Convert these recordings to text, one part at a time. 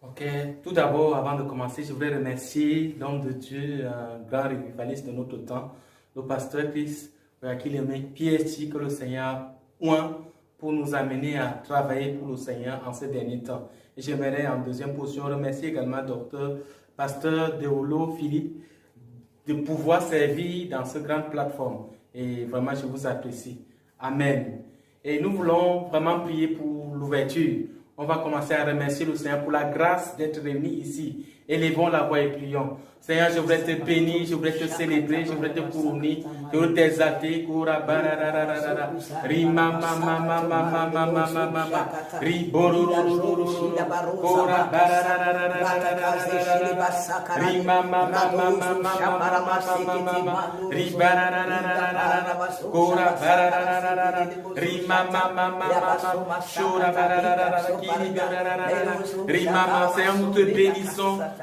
Ok, tout d'abord, avant de commencer, je voudrais remercier l'homme de Dieu, un grand revivaliste de notre temps, le pasteur Chris, qui le met PhD que le Seigneur oint pour nous amener à travailler pour le Seigneur en ces derniers temps. Et j'aimerais en deuxième position remercier également pasteur Deolo Philippe de pouvoir servir dans cette grande plateforme. Et vraiment, je vous apprécie. Amen. Et nous voulons vraiment prier pour l'ouverture. On va commencer à remercier le Seigneur pour la grâce d'être réunis ici. Élevons la voix et prions. Seigneur, je voudrais te bénir, je voudrais te célébrer, je voudrais te couronner, je voudrais t'exalter. Seigneur,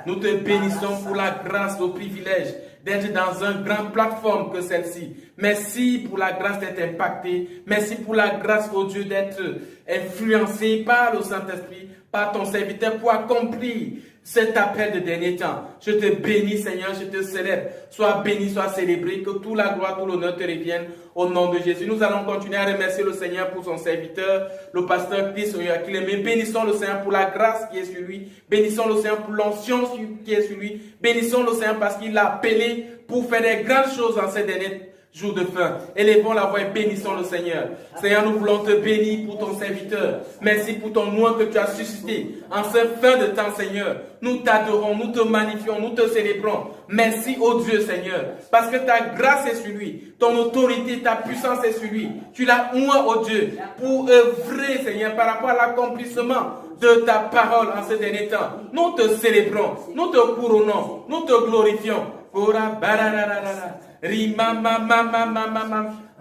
nous te bénissons pour la grâce, le privilège d'être dans une grande plateforme que celle-ci. Merci pour la grâce d'être impacté. Merci pour la grâce, oh Dieu, d'être influencé par le Saint-Esprit, par ton serviteur pour accomplir cet appel de dernier temps. Je te bénis, Seigneur, je te célèbre. Sois béni, sois célébré, que toute la gloire, tout l'honneur te revienne au nom de Jésus. Nous allons continuer à remercier le Seigneur pour son serviteur, le pasteur Chris Oyakileme. Bénissons le Seigneur pour la grâce qui est sur lui. Bénissons le Seigneur pour l'onction qui est sur lui. Bénissons le Seigneur parce qu'il l'a appelé pour faire des grandes choses en ces derniers jour de fin. Élevons la voix et bénissons le Seigneur. Seigneur, nous voulons te bénir pour ton serviteur. Merci pour ton nom que tu as suscité en cette fin de temps, Seigneur. Nous t'adorons, nous te magnifions, nous te célébrons. Merci, ô Dieu, Seigneur, parce que ta grâce est sur lui, ton autorité, ta puissance est sur lui. Tu l'as oint, ô Dieu, pour œuvrer, Seigneur, par rapport à l'accomplissement de ta parole en ces derniers temps. Nous te célébrons, nous te couronnons, nous te glorifions.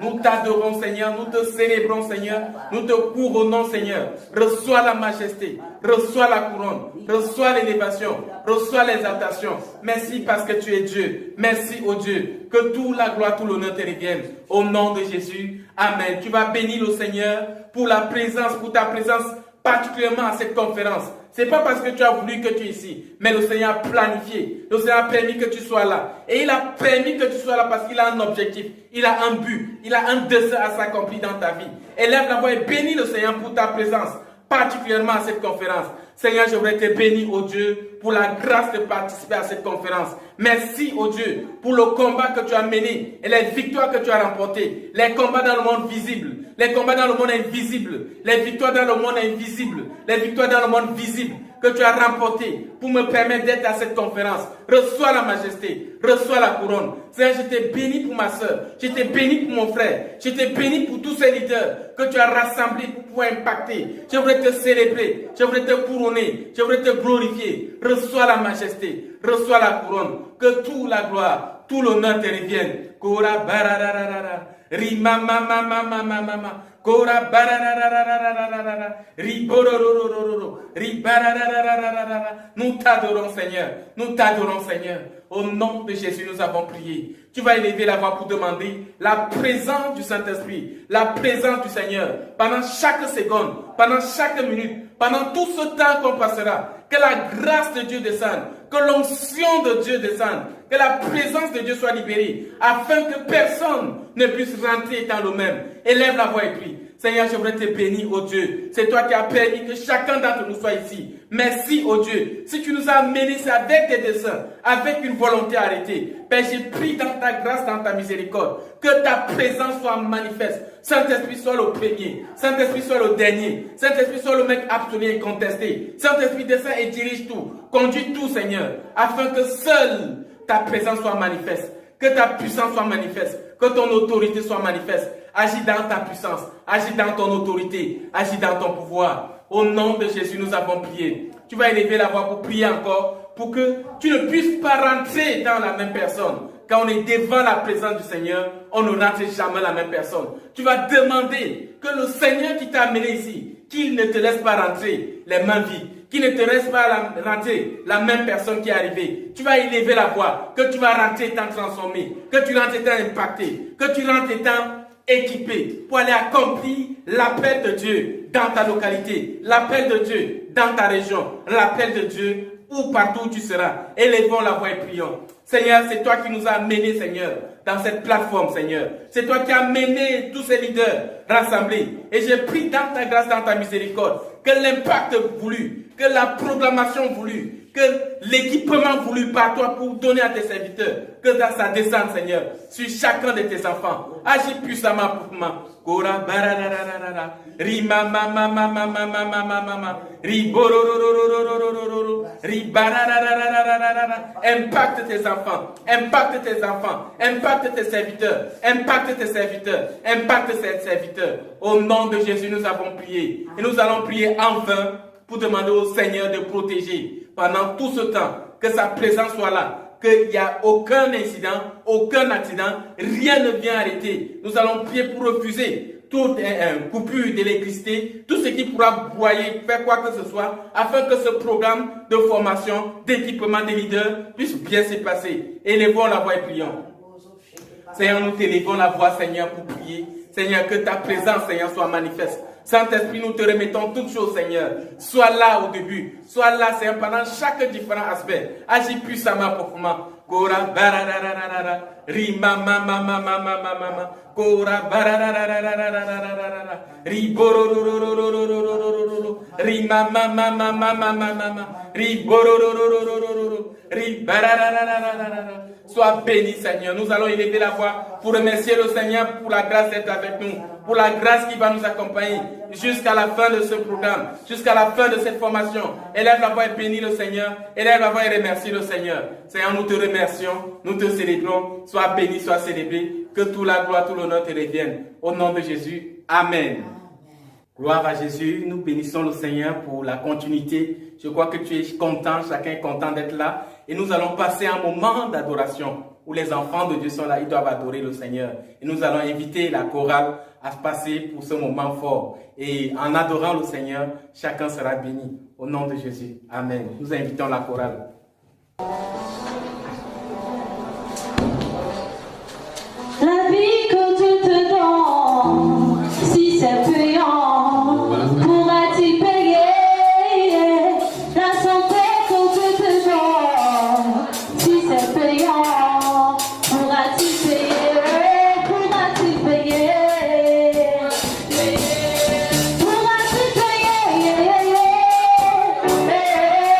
Nous t'adorons, Seigneur, nous te célébrons, Seigneur, nous te couronnons, Seigneur. Reçois la majesté, reçois la couronne, reçois l'élévation, reçois l'exaltation. Merci parce que tu es Dieu. Merci, ô Dieu, que toute la gloire, tout l'honneur te revienne. Au nom de Jésus, Amen. Tu vas bénir le Seigneur pour la présence, pour ta présence particulièrement à cette conférence. C'est pas parce que tu as voulu que tu es ici, mais le Seigneur a planifié, le Seigneur a permis que tu sois là. Et il a permis que tu sois là parce qu'il a un objectif, il a un but, il a un dessein à s'accomplir dans ta vie. Élève la voix et bénis le Seigneur pour ta présence, particulièrement à cette conférence. Seigneur, je voudrais te bénir, ô Dieu, pour la grâce de participer à cette conférence. Merci, ô Dieu, pour le combat que tu as mené et les victoires que tu as remportées. Les combats dans le monde visible, les combats dans le monde invisible, les victoires dans le monde invisible, les victoires dans le monde visible que tu as remportées pour me permettre d'être à cette conférence. Reçois la majesté, reçois la couronne. Seigneur, je t'ai béni pour ma soeur, je t'ai béni pour mon frère, je t'ai béni pour tous ces leaders que tu as rassemblés pour pouvoir impacter. Je voudrais te célébrer, je voudrais te couronner, je voudrais te glorifier. Reçois la majesté, reçois la couronne, que toute la gloire, tout l'honneur te revienne. Kora barararara, rima mama mama mama, kora barararara, riborororororo, ribarararara. Nous t'adorons, Seigneur, nous t'adorons, Seigneur. Au nom de Jésus, nous avons prié. Tu vas élever la voix pour demander la présence du Saint-Esprit, la présence du Seigneur pendant chaque seconde, pendant chaque minute, pendant tout ce temps qu'on passera. Que la grâce de Dieu descende, que l'onction de Dieu descende, que la présence de Dieu soit libérée, afin que personne ne puisse rentrer dans le même. Élève la voix et prie. Seigneur, je voudrais te bénir, ô Dieu. C'est toi qui as permis que chacun d'entre nous soit ici. Merci, ô Dieu. Si tu nous as amenés, c'est avec tes desseins, avec une volonté arrêtée. Père, j'ai pris dans ta grâce, dans ta miséricorde, que ta présence soit manifeste. Saint-Esprit soit le premier. Saint-Esprit soit le dernier. Saint-Esprit soit le mec absolu et incontesté. Saint-Esprit descend et dirige tout. Conduis tout, Seigneur, afin que seule ta présence soit manifeste. Que ta puissance soit manifeste. Que ton autorité soit manifeste. Agis dans ta puissance. Agis dans ton autorité. Agis dans ton pouvoir. Au nom de Jésus, nous avons prié. Tu vas élever la voix pour prier encore, pour que tu ne puisses pas rentrer dans la même personne. Quand on est devant la présence du Seigneur, on ne rentre jamais la même personne. Tu vas demander que le Seigneur qui t'a amené ici, qu'il ne te laisse pas rentrer les mains vides, qu'il ne te laisse pas rentrer la même personne qui est arrivée. Tu vas élever la voix, que tu vas rentrer étant transformé, que tu rentres étant impacté, que tu rentres étant équipé pour aller accomplir l'appel de Dieu dans ta localité, l'appel de Dieu dans ta région, l'appel de Dieu, ou partout où tu seras. Élevons la voix et prions. Seigneur, c'est toi qui nous as menés, Seigneur, dans cette plateforme, Seigneur. C'est toi qui as mené tous ces leaders rassemblés. Et j'ai pris dans ta grâce, dans ta miséricorde, que l'impact voulu, que la proclamation voulue, que l'équipement voulu par toi pour donner à tes serviteurs, que ça descende, Seigneur, sur chacun de tes enfants. Agis puissamment pour moi. Kora bararararara, rima mama mama mama mama mama, ribororororororororo, ribarararararara. Impacte tes enfants, impacte tes enfants, impacte tes serviteurs, impacte tes serviteurs, impacte tes serviteurs. Au nom de Jésus, nous avons prié et nous allons prier en vain pour demander au Seigneur de protéger pendant tout ce temps, que sa présence soit là, qu'il n'y a aucun incident, aucun accident, rien ne vient arrêter. Nous allons prier pour refuser toute coupure d'électricité, tout ce qui pourra broyer, faire quoi que ce soit, afin que ce programme de formation, d'équipement des leaders puisse bien se passer. Élevons la voix et prions. Seigneur, nous t'élevons la voix, Seigneur, pour prier. Seigneur, que ta présence, Seigneur, soit manifeste. Saint-Esprit, nous te remettons toutes choses, Seigneur. Sois là au début. Sois là, Seigneur, pendant chaque différent aspect. Agis puissamment, profondément. Kora bararararara. Rima mama mama mama mama. Kora bararararararararara. Ribororororororororororo. Rima mama mama mama mama. Ribororororororororo. Ribararararararara. Sois béni, Seigneur. Nous allons élever la voix pour remercier le Seigneur pour la grâce d'être avec nous, pour la grâce qui va nous accompagner jusqu'à la fin de ce programme, jusqu'à la fin de cette formation. Élève la voix et bénis le Seigneur. Élève la voix et remercie le Seigneur. Seigneur, nous te remercions, nous te célébrons. Sois béni, sois célébré. Que toute la gloire, tout l'honneur te revienne. Au nom de Jésus. Amen. Gloire à Jésus. Nous bénissons le Seigneur pour la continuité. Je crois que tu es content, chacun est content d'être là. Et nous allons passer un moment d'adoration où les enfants de Dieu sont là, ils doivent adorer le Seigneur. Et nous allons inviter la chorale à passer pour ce moment fort. Et en adorant le Seigneur, chacun sera béni. Au nom de Jésus. Amen. Nous invitons la chorale. La vie que Dieu te donne, si c'est payant, pourras-tu payer? La santé que Dieu te donne, si c'est payant, pourras-tu payer? Pourras-tu payer? Pourras-tu payer?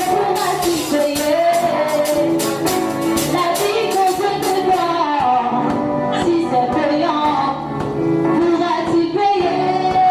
Pourras-tu payer? La vie que Dieu te donne, si c'est payant, pourras-tu payer?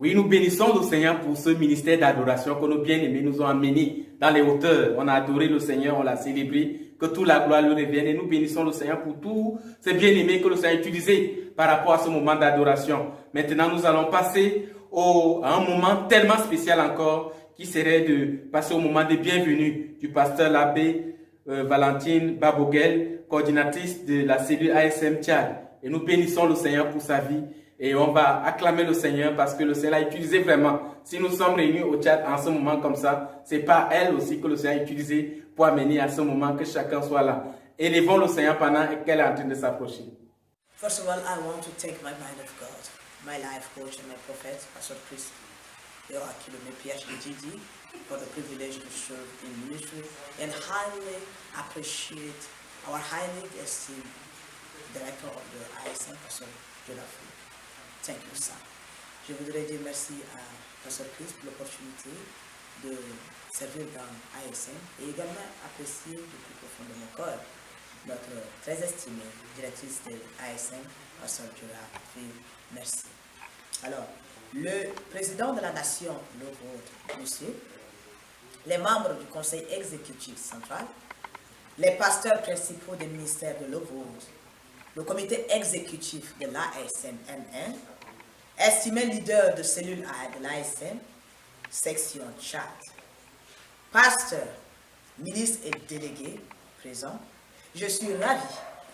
Oui, nous bénissons le Seigneur pour ce ministère d'adoration que nos bien-aimés nous ont amenés dans les hauteurs. On a adoré le Seigneur, on l'a célébré, que toute la gloire lui revienne. Et nous bénissons le Seigneur pour tous ces bien-aimés que le Seigneur a utilisés par rapport à ce moment d'adoration. Maintenant, nous allons passer à un moment tellement spécial encore, qui serait de passer au moment de bienvenue du pasteur l'abbé Valentine Babogel, coordinatrice de la cellule ASM Tchad. Et nous bénissons le Seigneur pour sa vie. Et on va acclamer le Seigneur parce que le Seigneur l'a utilisé vraiment. Si nous sommes réunis au Tchad en ce moment comme ça, c'est pas elle aussi que le Seigneur a utilisé pour amener à ce moment que chacun soit là. Élevons le Seigneur pendant qu'elle est en train de s'approcher. First of all, I want to thank my mind of God, my life coach and my prophet, Pastor Chris Yoakilome PhD, for the privilege to serve in ministry, and highly appreciate our highly esteemed director of the ISM, Pastor Jonathan. Thank you, Sam. Je voudrais dire merci à Pasteur Chris pour l'opportunité de servir dans ASM et également apprécier du plus profond de mon cœur notre très estimée directrice de ASM, Pasteur Joa. Merci. Alors, le président de la nation, le vôtre, monsieur, les membres du conseil exécutif central, les pasteurs principaux des ministères de l'Ovode, le comité exécutif de l'ASM-MN, estimé leader de cellule A de l'ASM, section Tchad, pasteurs, ministres et délégués présents, je suis ravi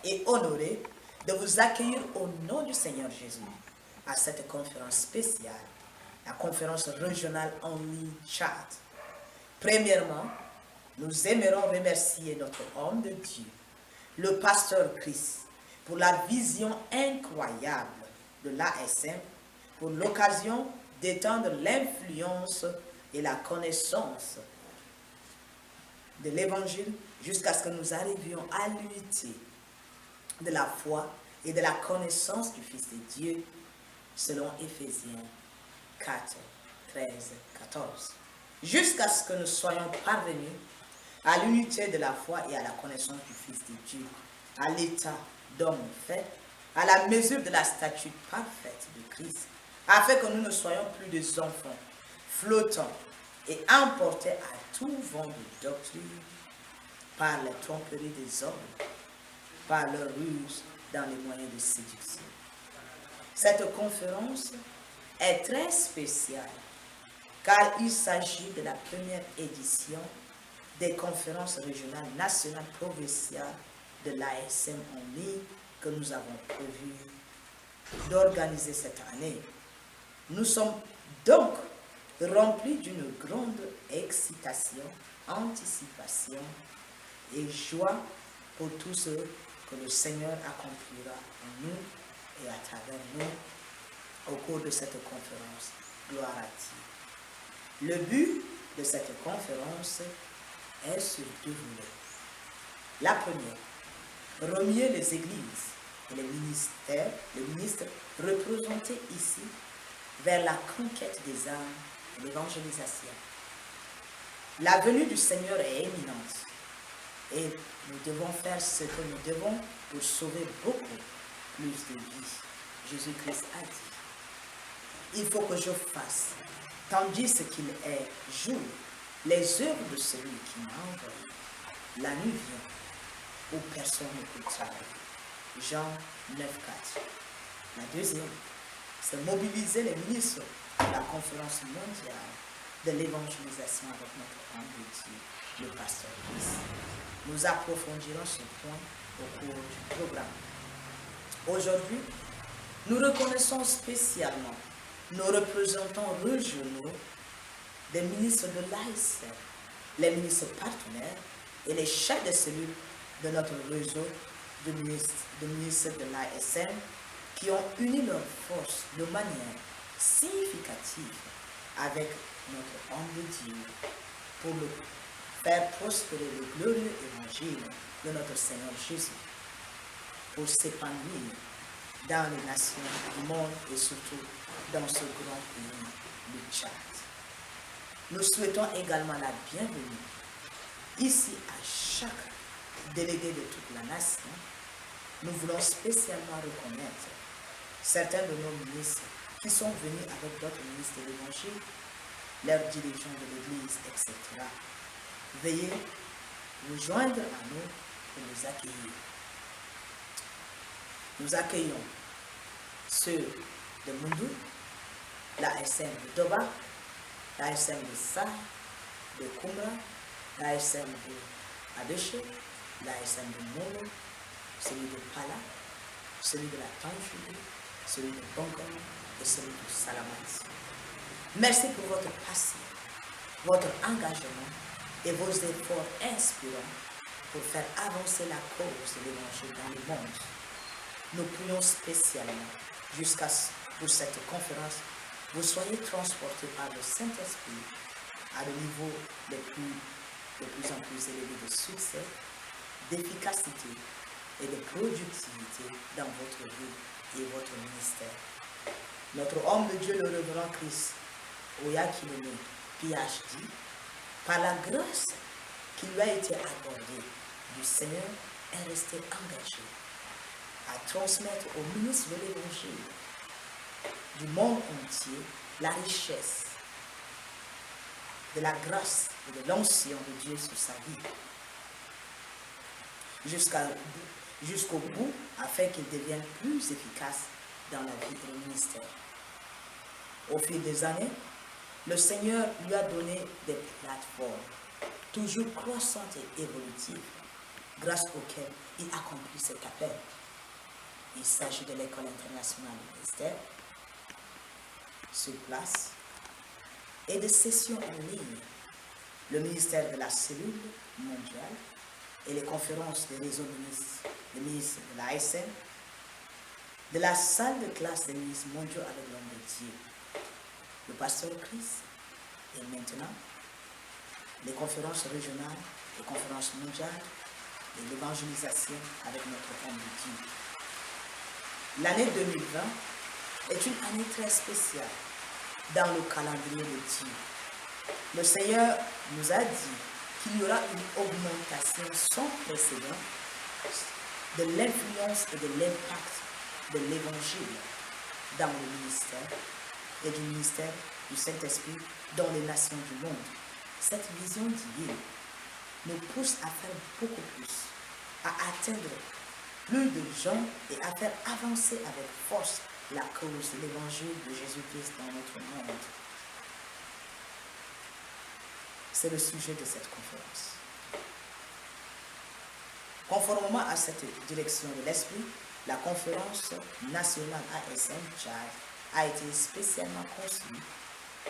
et honoré de vous accueillir au nom du Seigneur Jésus à cette conférence spéciale, la conférence régionale en ligne Tchad. Premièrement, nous aimerons remercier notre homme de Dieu, le pasteur Chris, pour la vision incroyable de l'ASM, pour l'occasion d'étendre l'influence et la connaissance de l'Évangile jusqu'à ce que nous arrivions à l'unité de la foi et de la connaissance du Fils de Dieu, selon Éphésiens 4, 13, 14. Jusqu'à ce que nous soyons parvenus à l'unité de la foi et à la connaissance du Fils de Dieu, à l'état d'homme fait, à la mesure de la stature parfaite de Christ, afin que nous ne soyons plus des enfants flottants et emportés à tout vent de doctrine par la tromperie des hommes, par leur ruse dans les moyens de séduction. Cette conférence est très spéciale car il s'agit de la première édition des conférences régionales, nationales, provinciales de l'ASM en ligne que nous avons prévu d'organiser cette année. Nous sommes donc remplis d'une grande excitation, anticipation et joie pour tout ce que le Seigneur accomplira en nous et à travers nous au cours de cette conférence. Gloire à Dieu. Le but de cette conférence est sur deux volets. La première, remuer les églises et les ministres représentés ici vers la conquête des âmes et l'évangélisation. La venue du Seigneur est imminente et nous devons faire ce que nous devons pour sauver beaucoup plus de vies. Jésus-Christ a dit, il faut que je fasse, tandis qu'il est jour, les œuvres de celui qui m'a envoyé. La nuit vient où personne ne peut travailler. Jean 9, 4. La deuxième, c'est mobiliser les ministres de la conférence mondiale de l'évangélisation avec notre homme de Dieu, le pasteur Chris. Nous approfondirons ce point au cours du programme. Aujourd'hui, nous reconnaissons spécialement nos représentants régionaux des ministres de l'ASM, les ministres partenaires et les chefs de cellules de notre réseau de ministres de l'ASM qui ont uni leurs forces de manière significative avec notre homme de Dieu pour faire prospérer le glorieux évangile de notre Seigneur Jésus, pour s'épanouir dans les nations du monde et surtout dans ce grand pays, le Tchad. Nous souhaitons également la bienvenue ici à chaque délégué de toute la nation. Nous voulons spécialement reconnaître certains de nos ministres qui sont venus avec d'autres ministres de l'Évangile, leurs dirigeants de l'Église, etc. Veuillez vous joindre à nous pour nous accueillir. Nous accueillons ceux de Mundu, l'ASM de Doba, l'ASM de Sa, de Kumra, l'ASM de Adeche, l'ASM de Mono, celui de Pala, celui de la Tanjuli, celui de Bongom et celui de Salamat. Merci pour votre passion, votre engagement et vos efforts inspirants pour faire avancer la cause de l'Évangile dans le monde. Nous prions spécialement jusqu'à ce que pour cette conférence, vous soyez transportés par le Saint-Esprit à des niveaux de plus en plus élevés de succès, d'efficacité et de productivité dans votre vie et votre ministère. Notre homme de Dieu, le révérend Chris Oyakilome, PhD, par la grâce qui lui a été accordée du Seigneur, est resté engagé à transmettre au ministre de l'Évangile du monde entier la richesse de la grâce et de l'onction de Dieu sur sa vie, jusqu'au bout, afin qu'il devienne plus efficace dans la vie et le ministère. Au fil des années, le Seigneur lui a donné des plateformes toujours croissantes et évolutives, grâce auxquelles il accomplit cet appel. Il s'agit de l'École internationale du ministère, sur place, et de sessions en ligne, le ministère de la cellule mondiale et les conférences des réseaux des ministres de l'ASN, de la salle de classe des ministres mondiaux avec l'homme de Dieu, le pasteur Chris, et maintenant les conférences régionales, les conférences mondiales et l'évangélisation avec notre homme de Dieu. L'année 2020 est une année très spéciale dans le calendrier de Dieu. Le Seigneur nous a dit qu'il y aura une augmentation sans précédent de l'influence et de l'impact de l'Évangile dans le ministère et du ministère du Saint-Esprit dans les nations du monde. Cette vision divine nous pousse à faire beaucoup plus, à atteindre plus de gens et à faire avancer avec force la cause de l'Évangile de Jésus-Christ dans notre monde. C'est le sujet de cette conférence. Conformément à cette direction de l'Esprit, la conférence nationale ASM Tchad a été spécialement conçue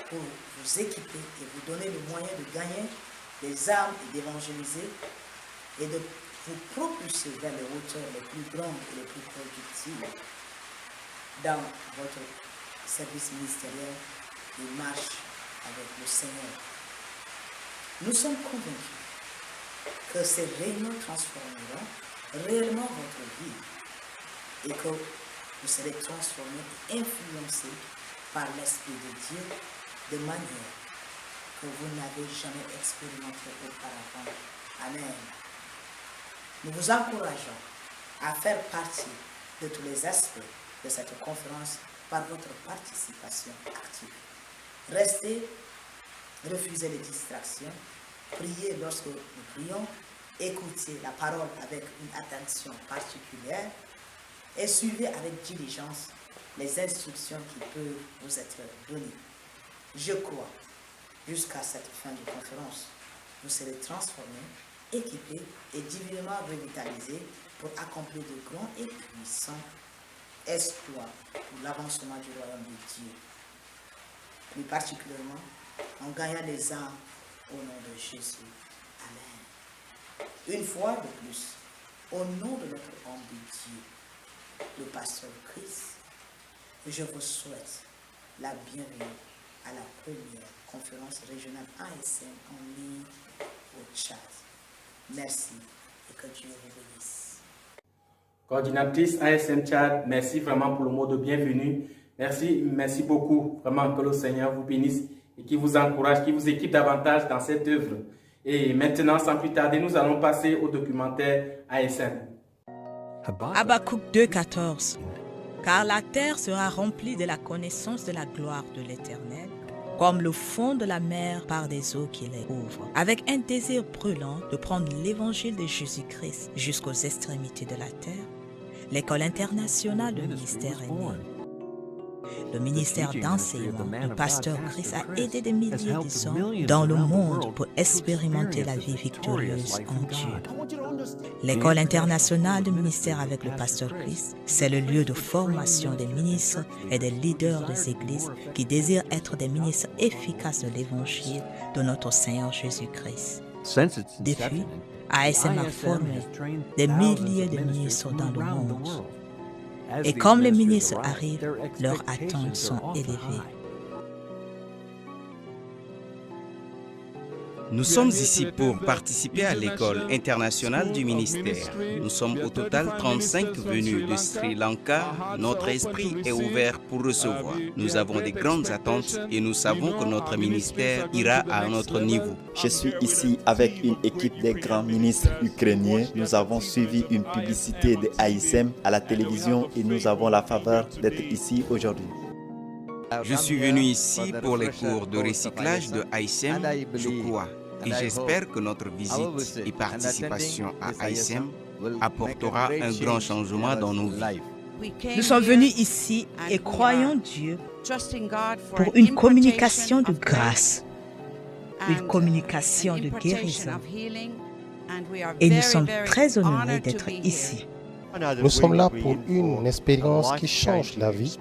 pour vous équiper et vous donner le moyen de gagner des armes et d'évangéliser et de vous propulser vers les hauteurs les plus grandes et les plus productives dans votre service ministériel et marche avec le Seigneur. Nous sommes convaincus que ces réunions transformeront réellement votre vie et que vous serez transformés et influencés par l'Esprit de Dieu de manière que vous n'avez jamais expérimenté auparavant. Amen. Nous vous encourageons à faire partie de tous les aspects de cette conférence par votre participation active. Restez, refusez les distractions, priez lorsque nous prions, écoutez la parole avec une attention particulière et suivez avec diligence les instructions qui peuvent vous être données. Je crois, jusqu'à cette fin de conférence, vous serez transformés, équipés et divinement revitalisés pour accomplir de grands et puissants exploits pour l'avancement du royaume de Dieu. Plus particulièrement, en gagnant les âmes au nom de Jésus. Amen. Une fois de plus, au nom de notre homme de Dieu, le pasteur Chris, je vous souhaite la bienvenue à la première conférence régionale ASM en ligne au Tchad. Merci et que Dieu vous bénisse. Coordinatrice ASM Tchad, merci vraiment pour le mot de bienvenue. Merci beaucoup. Vraiment que le Seigneur vous bénisse et qui vous encourage, qui vous équipe davantage dans cette œuvre. Et maintenant, sans plus tarder, nous allons passer au documentaire ASM. Habakkuk 2,14. Car la terre sera remplie de la connaissance de la gloire de l'Éternel, comme le fond de la mer par des eaux qui les couvrent, avec un désir brûlant de prendre l'évangile de Jésus-Christ jusqu'aux extrémités de la terre. L'École internationale de ministère est née. Le ministère d'enseignement du pasteur Chris a aidé des milliers d'hommes dans le monde pour expérimenter la vie victorieuse en Dieu. L'École internationale de ministère avec le pasteur Chris, c'est le lieu de formation des ministres et des leaders des églises qui désirent être des ministres efficaces de l'Évangile de notre Seigneur Jésus-Christ. Depuis, ASM a formé des milliers de ministres dans le monde. Et comme les ministres arrivent, leurs attentes sont élevées. Nous sommes ici pour participer à l'école internationale du ministère. Nous sommes au total 35 venus de Sri Lanka. Notre esprit est ouvert pour recevoir. Nous avons des grandes attentes et nous savons que notre ministère ira à un autre niveau. Je suis ici avec une équipe des grands ministres ukrainiens. Nous avons suivi une publicité de AISM à la télévision et nous avons la faveur d'être ici aujourd'hui. Je suis venu ici pour les cours de recyclage de AISM, je crois, et j'espère que notre visite et participation à AISM apportera un grand changement dans nos vies. Nous sommes venus ici et croyons Dieu pour une communication de grâce, une communication de guérison. Et nous sommes très honorés d'être ici. Nous sommes là pour une expérience qui change la vie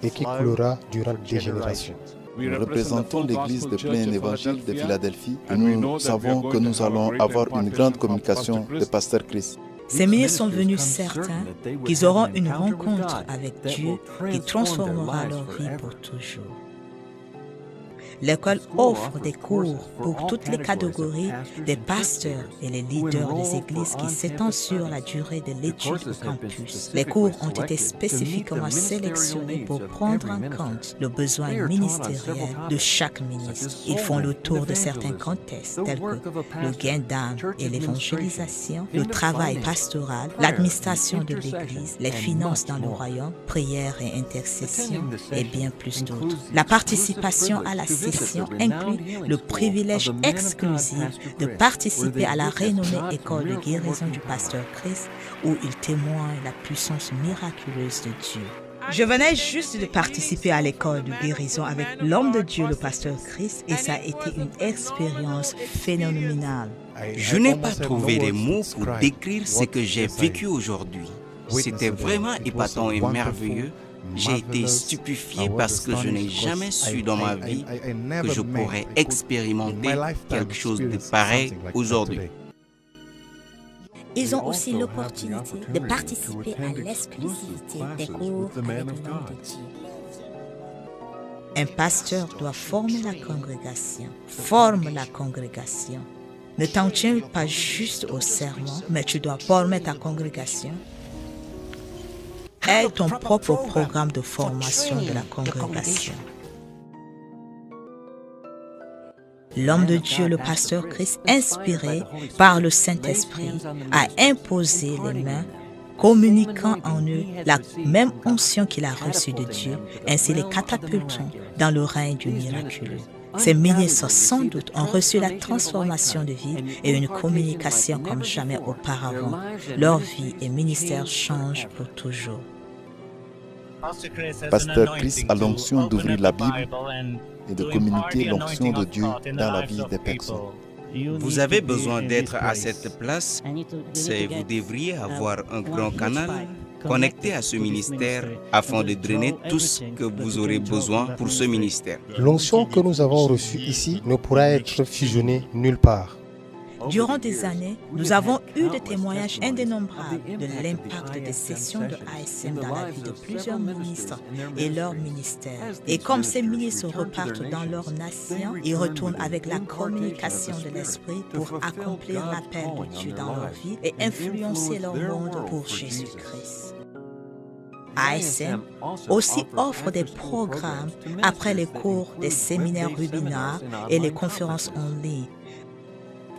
et qui coulera durant des générations. Nous représentons l'église de plein évangile de Philadelphie et nous savons que nous allons avoir une grande communication de Pasteur Chris. Ces ministres sont venus certains qu'ils auront une rencontre avec Dieu qui transformera leur vie pour toujours. L'école offre des cours pour toutes les catégories des pasteurs et les leaders des églises qui s'étendent sur la durée de l'étude au campus. Les cours ont été spécifiquement sélectionnés pour prendre en compte le besoin ministériel de chaque ministre. Ils font le tour de certains contextes tels que le gain d'âme et l'évangélisation, le travail pastoral, l'administration de l'église, les finances dans le royaume, prière et intercession et bien plus d'autres. La participation à la session inclut le privilège exclusif de participer à la renommée école de guérison du pasteur Chris où il témoigne la puissance miraculeuse de Dieu. Je venais juste de participer à l'école de guérison avec l'homme de Dieu, le pasteur Chris, et ça a été une expérience phénoménale. Je n'ai pas trouvé les mots pour décrire ce que j'ai vécu aujourd'hui. C'était vraiment épatant et merveilleux. J'ai été stupéfié parce que je n'ai jamais su dans ma vie que je pourrais expérimenter quelque chose de pareil aujourd'hui. Ils ont aussi l'opportunité de participer à l'exclusivité des cours avec l'homme de Dieu. Un pasteur doit former la congrégation. Forme la congrégation. Ne t'en tiens pas juste au sermon, mais tu dois former ta congrégation. Aie ton propre programme de formation de la congrégation. L'homme de Dieu, le pasteur Chris, inspiré par le Saint-Esprit, a imposé les mains, communiquant en eux la même onction qu'il a reçue de Dieu, ainsi les catapultant dans le règne du miraculeux. Ces ministres, sans doute, ont reçu la transformation de vie et une communication comme jamais auparavant. Leur vie et ministère changent pour toujours. Pasteur Chris a l'onction d'ouvrir la Bible et de communiquer l'onction de Dieu dans la vie des personnes. Vous avez besoin d'être à cette place, vous devriez avoir un grand canal connecté à ce ministère afin de drainer tout ce que vous aurez besoin pour ce ministère. L'onction que nous avons reçue ici ne pourra être fusionnée nulle part. Durant des années, nous avons eu des témoignages indénombrables de l'impact des sessions de AISM dans la vie de plusieurs ministres et leur ministère. Et comme ces ministres repartent dans leur nation, ils retournent avec la communication de l'Esprit pour accomplir l'appel de Dieu dans leur vie et influencer leur monde pour Jésus-Christ. AISM aussi offre des programmes après les cours des séminaires webinaires et les conférences en ligne.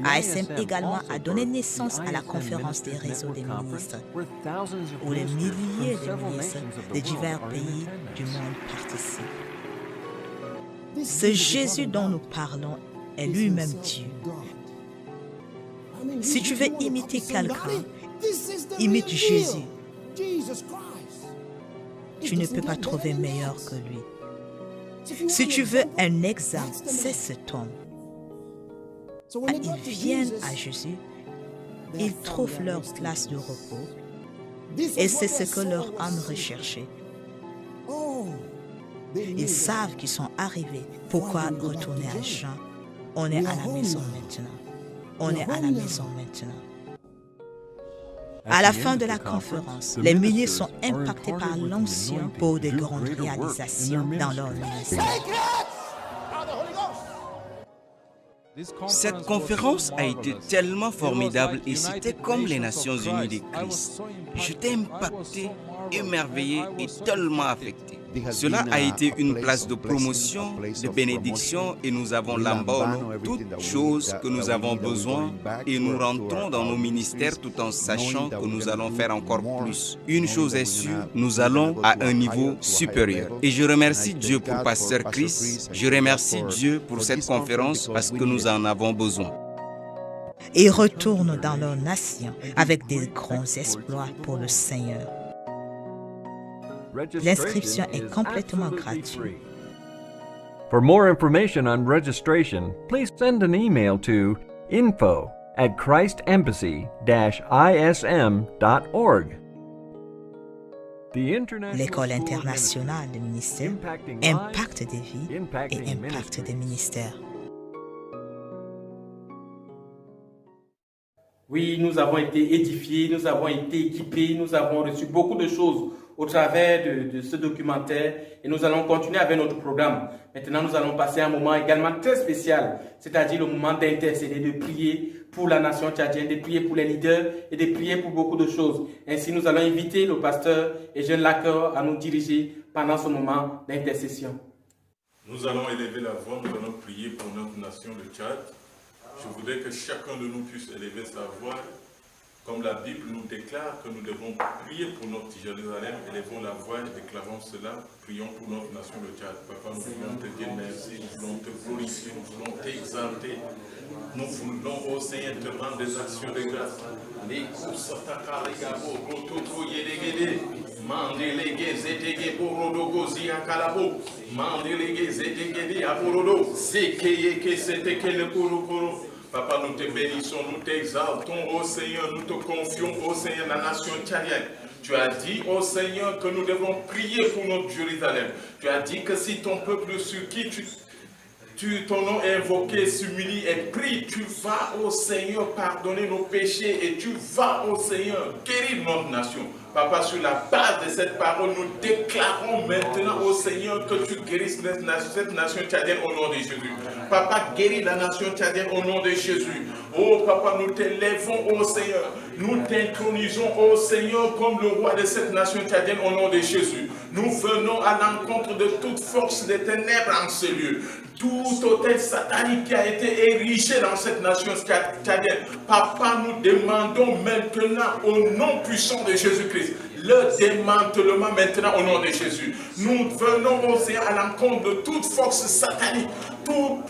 AISM également a donné naissance à la conférence des réseaux des ministres, où les milliers de ministres de divers pays du monde participent. Ce Jésus dont nous parlons est lui-même Dieu. Si tu veux imiter quelqu'un, imite Jésus. Tu ne peux pas trouver meilleur que lui. Si tu veux un exemple, c'est cet homme. Ils viennent à Jésus, ils trouvent leur place de repos et c'est ce que leur âme recherchait. Ils savent qu'ils sont arrivés. Pourquoi retourner à Jean? On est à la maison maintenant. On est à la maison maintenant. À la fin de la conférence, les ministres sont impactés par l'onction pour de grandes réalisations dans leur ministère. Cette conférence a été tellement formidable et c'était comme les Nations Unies de Christ. J'étais impacté, émerveillé et tellement affecté. Cela a été une place de promotion, de bénédiction et nous avons l'embargo, toutes choses que nous avons besoin et nous rentrons dans nos ministères tout en sachant que nous allons faire encore plus. Une chose est sûre, nous allons à un niveau supérieur. Et je remercie Dieu pour Pasteur Chris, je remercie Dieu pour cette conférence parce que nous en avons besoin. Et retournent dans leur nation avec des grands exploits pour le Seigneur. L'inscription est complètement gratuite. For more information on registration, please send an email to info@christembassy-ism.org. L'école internationale de ministère impacte des vies et impacte des ministères. Oui, nous avons été édifiés, nous avons été équipés, nous avons reçu beaucoup de choses au travers de ce documentaire et nous allons continuer avec notre programme. Maintenant, nous allons passer un moment également très spécial, c'est-à-dire le moment d'intercéder, de prier pour la nation tchadienne, de prier pour les leaders et de prier pour beaucoup de choses. Ainsi, nous allons inviter le pasteur et Jeune Lacœur à nous diriger pendant ce moment d'intercession. Nous allons élever la voix, nous allons prier pour notre nation, le Tchad. Je voudrais que chacun de nous puisse élever sa voix. Comme la Bible nous déclare que nous devons prier pour notre Jérusalem, élevons la voix et déclarons cela. Prions pour notre nation, le Tchad. Papa, nous voulons te dire merci, nous voulons te glorifier, nous voulons t'exalter. Nous voulons, ô Seigneur, te rendre des actions de grâce. Les Kousataka, les Gabo, Rototo, Yedegede, Mandelege, Zetege, Borodogo, Ziakalabo, Mandelege, Zetege, Aborodo, Sekeyeke, Seteke, le Korokoro. Papa, nous te bénissons, nous t'exaltons, ô Seigneur, nous te confions, ô Seigneur, la nation tchadienne. Tu as dit, ô Seigneur, que nous devons prier pour notre Jérusalem. Tu as dit que si ton peuple sur qui ton nom est invoqué, s'humilie et prie, tu vas, ô Seigneur, pardonner nos péchés et tu vas, ô Seigneur, guérir notre nation. Papa, sur la base de cette parole, nous déclarons maintenant au Seigneur que tu guérisses cette nation tchadienne au nom de Jésus. Papa, guéris la nation tchadienne au nom de Jésus. Oh Papa, nous t'élèvons au Seigneur. Nous t'intronisons au Seigneur comme le roi de cette nation tchadienne au nom de Jésus. Nous venons à l'encontre de toute force des ténèbres en ce lieu. Tout hôtel satanique qui a été érigé dans cette nation tchadienne. Papa, nous demandons maintenant au nom puissant de Jésus-Christ le démantèlement maintenant au nom de Jésus. Nous venons au Seigneur à l'encontre de toute force satanique, tout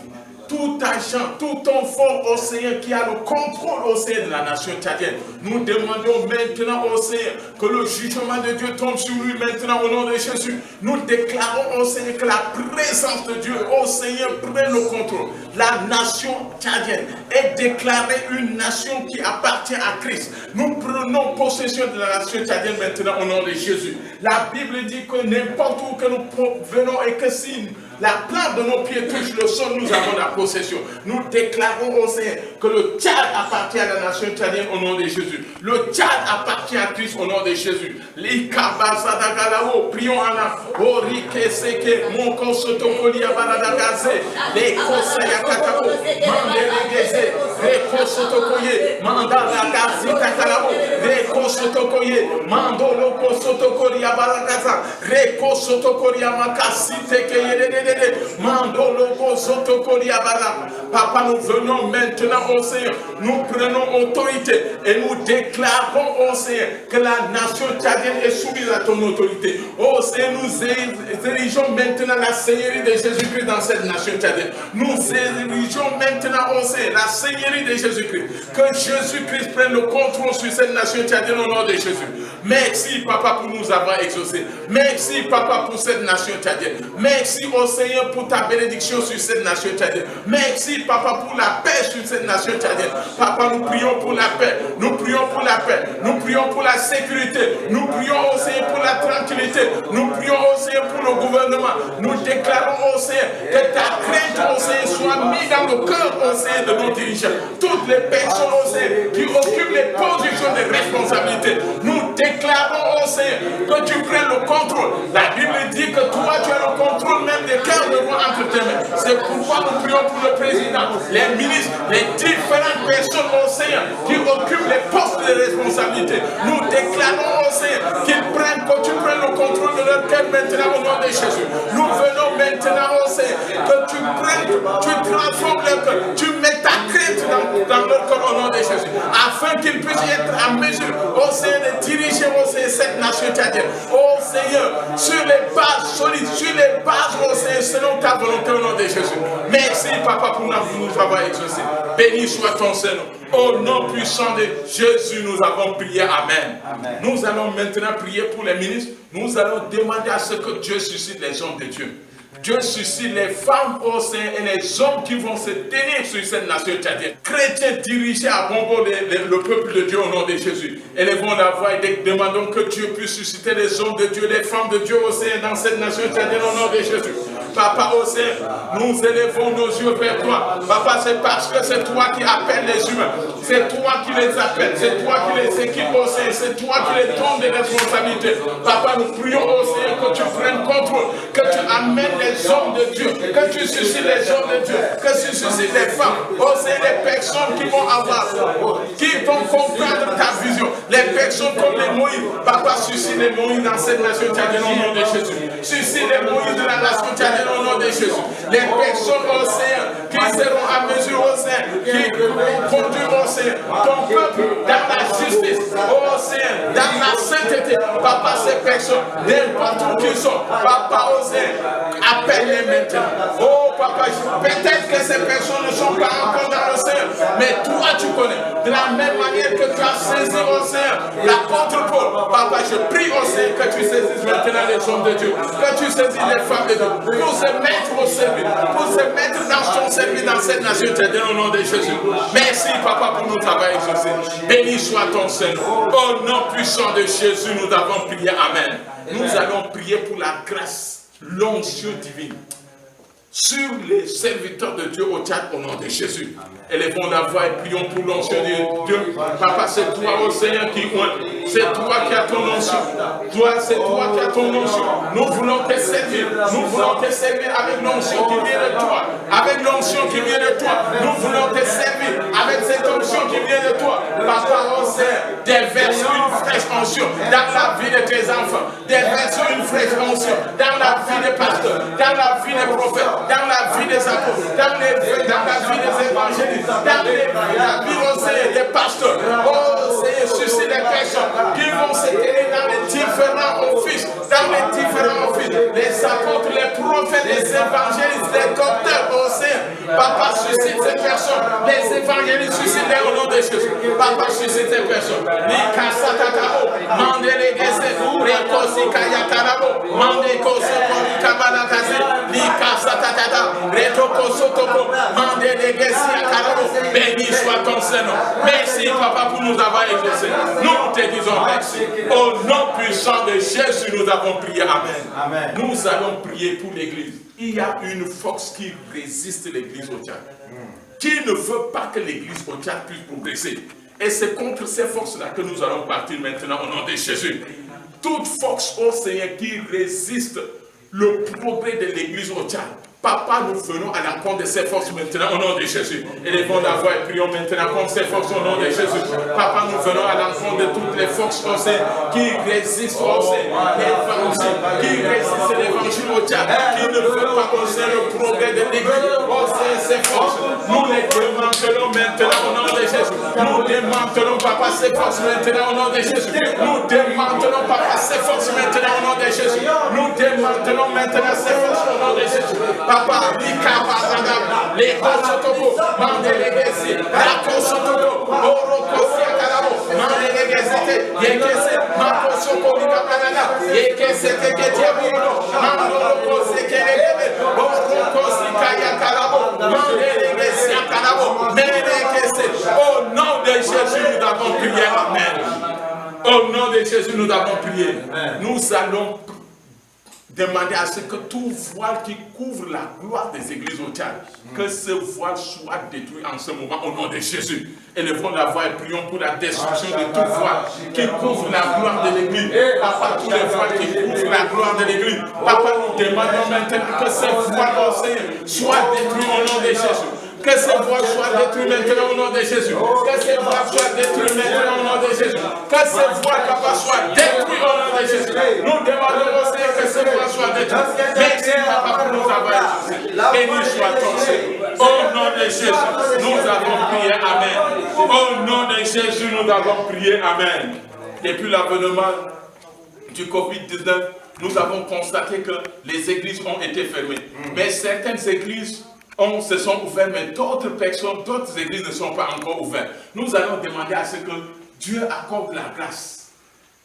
agent, tout enfant au Seigneur qui a le contrôle au Seigneur de la nation tchadienne. Nous demandons maintenant au Seigneur que le jugement de Dieu tombe sur lui maintenant au nom de Jésus. Nous déclarons au Seigneur que la présence de Dieu au Seigneur prenne le contrôle. La nation tchadienne est déclarée une nation qui appartient à Christ. Nous prenons possession de la nation tchadienne maintenant au nom de Jésus. La Bible dit que n'importe où que nous venons et que si la plante de nos pieds touche le sol, nous avons la possession. Nous déclarons au Seigneur que le Tchad appartient à la nation tchadienne au nom de Jésus. Le Tchad appartient à Christ au nom de Jésus. Prions en âme. Orike seke monko sotokoli abaradagaze. Leko sayakakabo. Mandelegeze. Reko sotokoye. Mandalagazi takalabo. Reko sotokoye. Mandoloko sotokoli abaragaza. Reko sotokoli amakasi tekeye. Papa, nous venons maintenant au Seigneur, nous prenons autorité et nous déclarons au Seigneur que la nation tchadienne est soumise à ton autorité. Au Seigneur, nous érigeons maintenant la Seigneurie de Jésus-Christ dans cette nation tchadienne. Nous érigeons maintenant au Seigneur la Seigneurie de Jésus-Christ. Que Jésus-Christ prenne le contrôle sur cette nation tchadienne au nom de Jésus. Merci Papa pour nous avoir exaucés. Merci Papa pour cette nation tchadienne. Merci au Seigneur pour ta bénédiction sur cette nation tchadienne. Merci Papa pour la paix sur cette nation tchadienne. Papa, nous prions pour la paix. Nous prions pour la paix. Nous prions pour la sécurité. Nous prions au Seigneur pour la tranquillité. Nous prions au Seigneur pour le gouvernement. Nous déclarons au Seigneur que ta crainte au Seigneur soit mise dans le cœur au Seigneur de nos dirigeants. Toutes les personnes au Seigneur qui occupent les positions de responsabilité. Nous déclarons au Seigneur que tu prennes le contrôle. La Bible dit que toi tu as le contrôle même des cœur de roi entre tes mains. C'est pourquoi nous prions pour le président, les ministres, les différentes personnes, au Seigneur, qui occupent les postes de responsabilité. Nous déclarons au Seigneur que tu prennes le contrôle de leur cœur maintenant au nom de Jésus. Nous venons maintenant au Seigneur, que tu transformes leur cœur, tu mets ta crainte dans leur cœur au nom de Jésus, afin qu'ils puissent être en mesure, au Seigneur, de diriger au Seigneur cette nation tchadienne. Au Seigneur, sur les bases solides, sur les bases, au Seigneur, selon ta volonté au nom de Jésus. Merci, Papa, pour nous avoir exaucés. Béni soit ton Seigneur. Au nom puissant de Jésus, nous avons prié. Amen. Amen. Nous allons maintenant prier pour les ministres. Nous allons demander à ce que Dieu suscite les hommes de Dieu. Dieu suscite les femmes au sein et les hommes qui vont se tenir sur cette nation tchadienne. Chrétiens dirigés à bon bord le peuple de Dieu au nom de Jésus. Élevons la voix et demandons que Dieu puisse susciter les hommes de Dieu, les femmes de Dieu au sein dans cette nation tchadienne au nom de Jésus. Papa au sein, nous élevons nos yeux vers toi. Papa, c'est parce que c'est toi qui appelles les humains. C'est toi qui les appelles. C'est toi qui les équipes au sein. C'est toi qui les donnes des responsabilités. Papa, nous prions au Seigneur que tu prennes contrôle, que tu amènes les hommes de Dieu, que tu suscites les hommes de Dieu, que tu suscites les femmes, oh Seigneur, les personnes qui vont avoir, qui vont comprendre ta vision, les personnes comme les Moïse. Papa, suscite les Moïse dans cette nation tchadienne au nom de Jésus. Suscite les Moïse de la nation tchadienne au nom de Jésus. Les personnes au Seigneur qui seront à mesure au Seigneur, qui vont conduire au Seigneur ton peuple dans la justice, au Seigneur, dans la sainteté. Papa, ces personnes, n'importe où qu'ils sont, Papa, au Seigneur, appelle-les maintenant. Oh Papa, peut-être que ces personnes ne sont pas encore dans le Seigneur, mais toi tu connais. De la même manière que tu as saisi au Seigneur l'apôtre Paul, Papa, je prie au Seigneur que tu saisisses maintenant les hommes de Dieu, que tu saisisses les femmes de Dieu, pour se mettre au service, pour se mettre dans ton service dans cette nation tchadienne au nom de Jésus. Merci Papa pour nous avoir exaucés. Béni soit ton Seigneur. Au nom puissant de Jésus, nous avons prié. Amen. Nous allons prier pour la grâce, l'onction divine sur les serviteurs de Dieu au Tchad au nom de Jésus. Élevons la voix et prions pour l'onction de Dieu. Papa, c'est toi, au Seigneur, qui oint. C'est toi qui as ton onction. Toi, c'est toi qui as ton onction. Nous voulons te servir. Nous voulons te servir avec l'onction qui vient de toi. Avec l'onction qui vient de toi. Nous voulons te servir avec cette onction qui vient de toi. Papa, au Seigneur, déverse une fraîche onction dans la vie de tes enfants. Déverse une fraîche onction dans la vie des pasteurs, dans la vie des prophètes, dans la vie des apôtres, dans la vie des évangélistes, dans la vie aussi des pasteurs. Oh Seigneur, suscite les personnes qui vont se tenir dans les différents offices, les apôtres, les prophètes, les évangélistes, les docteurs, oh Seigneur. Papa, suscite ces personnes, les évangélistes, suscite-les au nom de Jésus. Papa, suscite ces personnes. Lika Satatabo, Mandele Gese, Rekosi Kayakarabo, Mande Koso Kabanakaze, Lika Satatata, Retoko Sotoko, Mandele Gese Akarabo. Béni soit ton Seigneur. Merci, Papa, pour nous avoir exaucés. Nous te disons merci. Au nom puissant de Jésus, nous avons prié. Amen. Amen. Nous allons prier pour l'Église. Il y a une force qui résiste l'Église au Tchad, qui ne veut pas que l'Église au Tchad puisse progresser. Et c'est contre ces forces-là que nous allons partir maintenant au nom de Jésus. Toute force au Seigneur qui résiste le progrès de l'Église au Tchad. Papa, nous venons à l'encontre de ces forces maintenant au nom de Jésus. Élevons la voix et prions maintenant contre ces forces au nom de Jésus. Papa, nous venons à l'encontre de toutes les forces au Seigneur qui résistent au Seigneur, qui résistent l'évangile au Tchad, qui ne veulent pas concerner le progrès de l'Église. Oh Seigneur, ces forces, nous les démantelons maintenant au nom de Jésus. Nous démantelons, Papa, ces forces maintenant au nom de Jésus. Nous démantelons, Papa, ces forces maintenant au nom de Jésus. Nous démantelons maintenant ces forces au nom de Jésus. Papa, les Kosotoko, Mandelegesi, la Kosotoko, Orokosi Akarabo, Mandelegesi, Yekese, Makosoko, Nikapanana, Yekese, Teketiaburo, Mandorokosi, Kelebe, Orokosi, Kayakarabo, Mandelegesi, Akarabo, Menekese. Au nom de Jésus, nous avons prié. Amen. Au nom de Jésus, nous avons prié. Nous allons demander à ce que tout voile qui couvre la gloire des églises au Tchad, que ce voile soit détruit en ce moment au nom de Jésus. Élevons la voix et prions pour la destruction de tout voile qui couvre la gloire de l'église. Papa, tous les voiles qui couvrent la gloire de l'église. Papa, nous demandons maintenant que ces voiles, oh Seigneur, soient détruits au nom de Jésus. Que ces voiles soient détruits maintenant au nom de Jésus. Que ces voiles soient détruits maintenant au nom de Jésus. Que ces voiles, papa, soient détruits au nom de Jésus. Nous demandons au Seigneur que ces voiles soient détruits. Merci, papa, pour nous avoir exaucés. Béni soit ton Seigneur. Au nom de Jésus, nous avons prié. Amen. Au nom de Jésus, nous avons prié. Amen. Depuis l'avènement du Covid-19, nous avons constaté que les églises ont été fermées. Mais certaines églises se sont ouvertes, mais d'autres personnes, d'autres églises ne sont pas encore ouvertes. Nous allons demander à ce que Dieu accorde la grâce,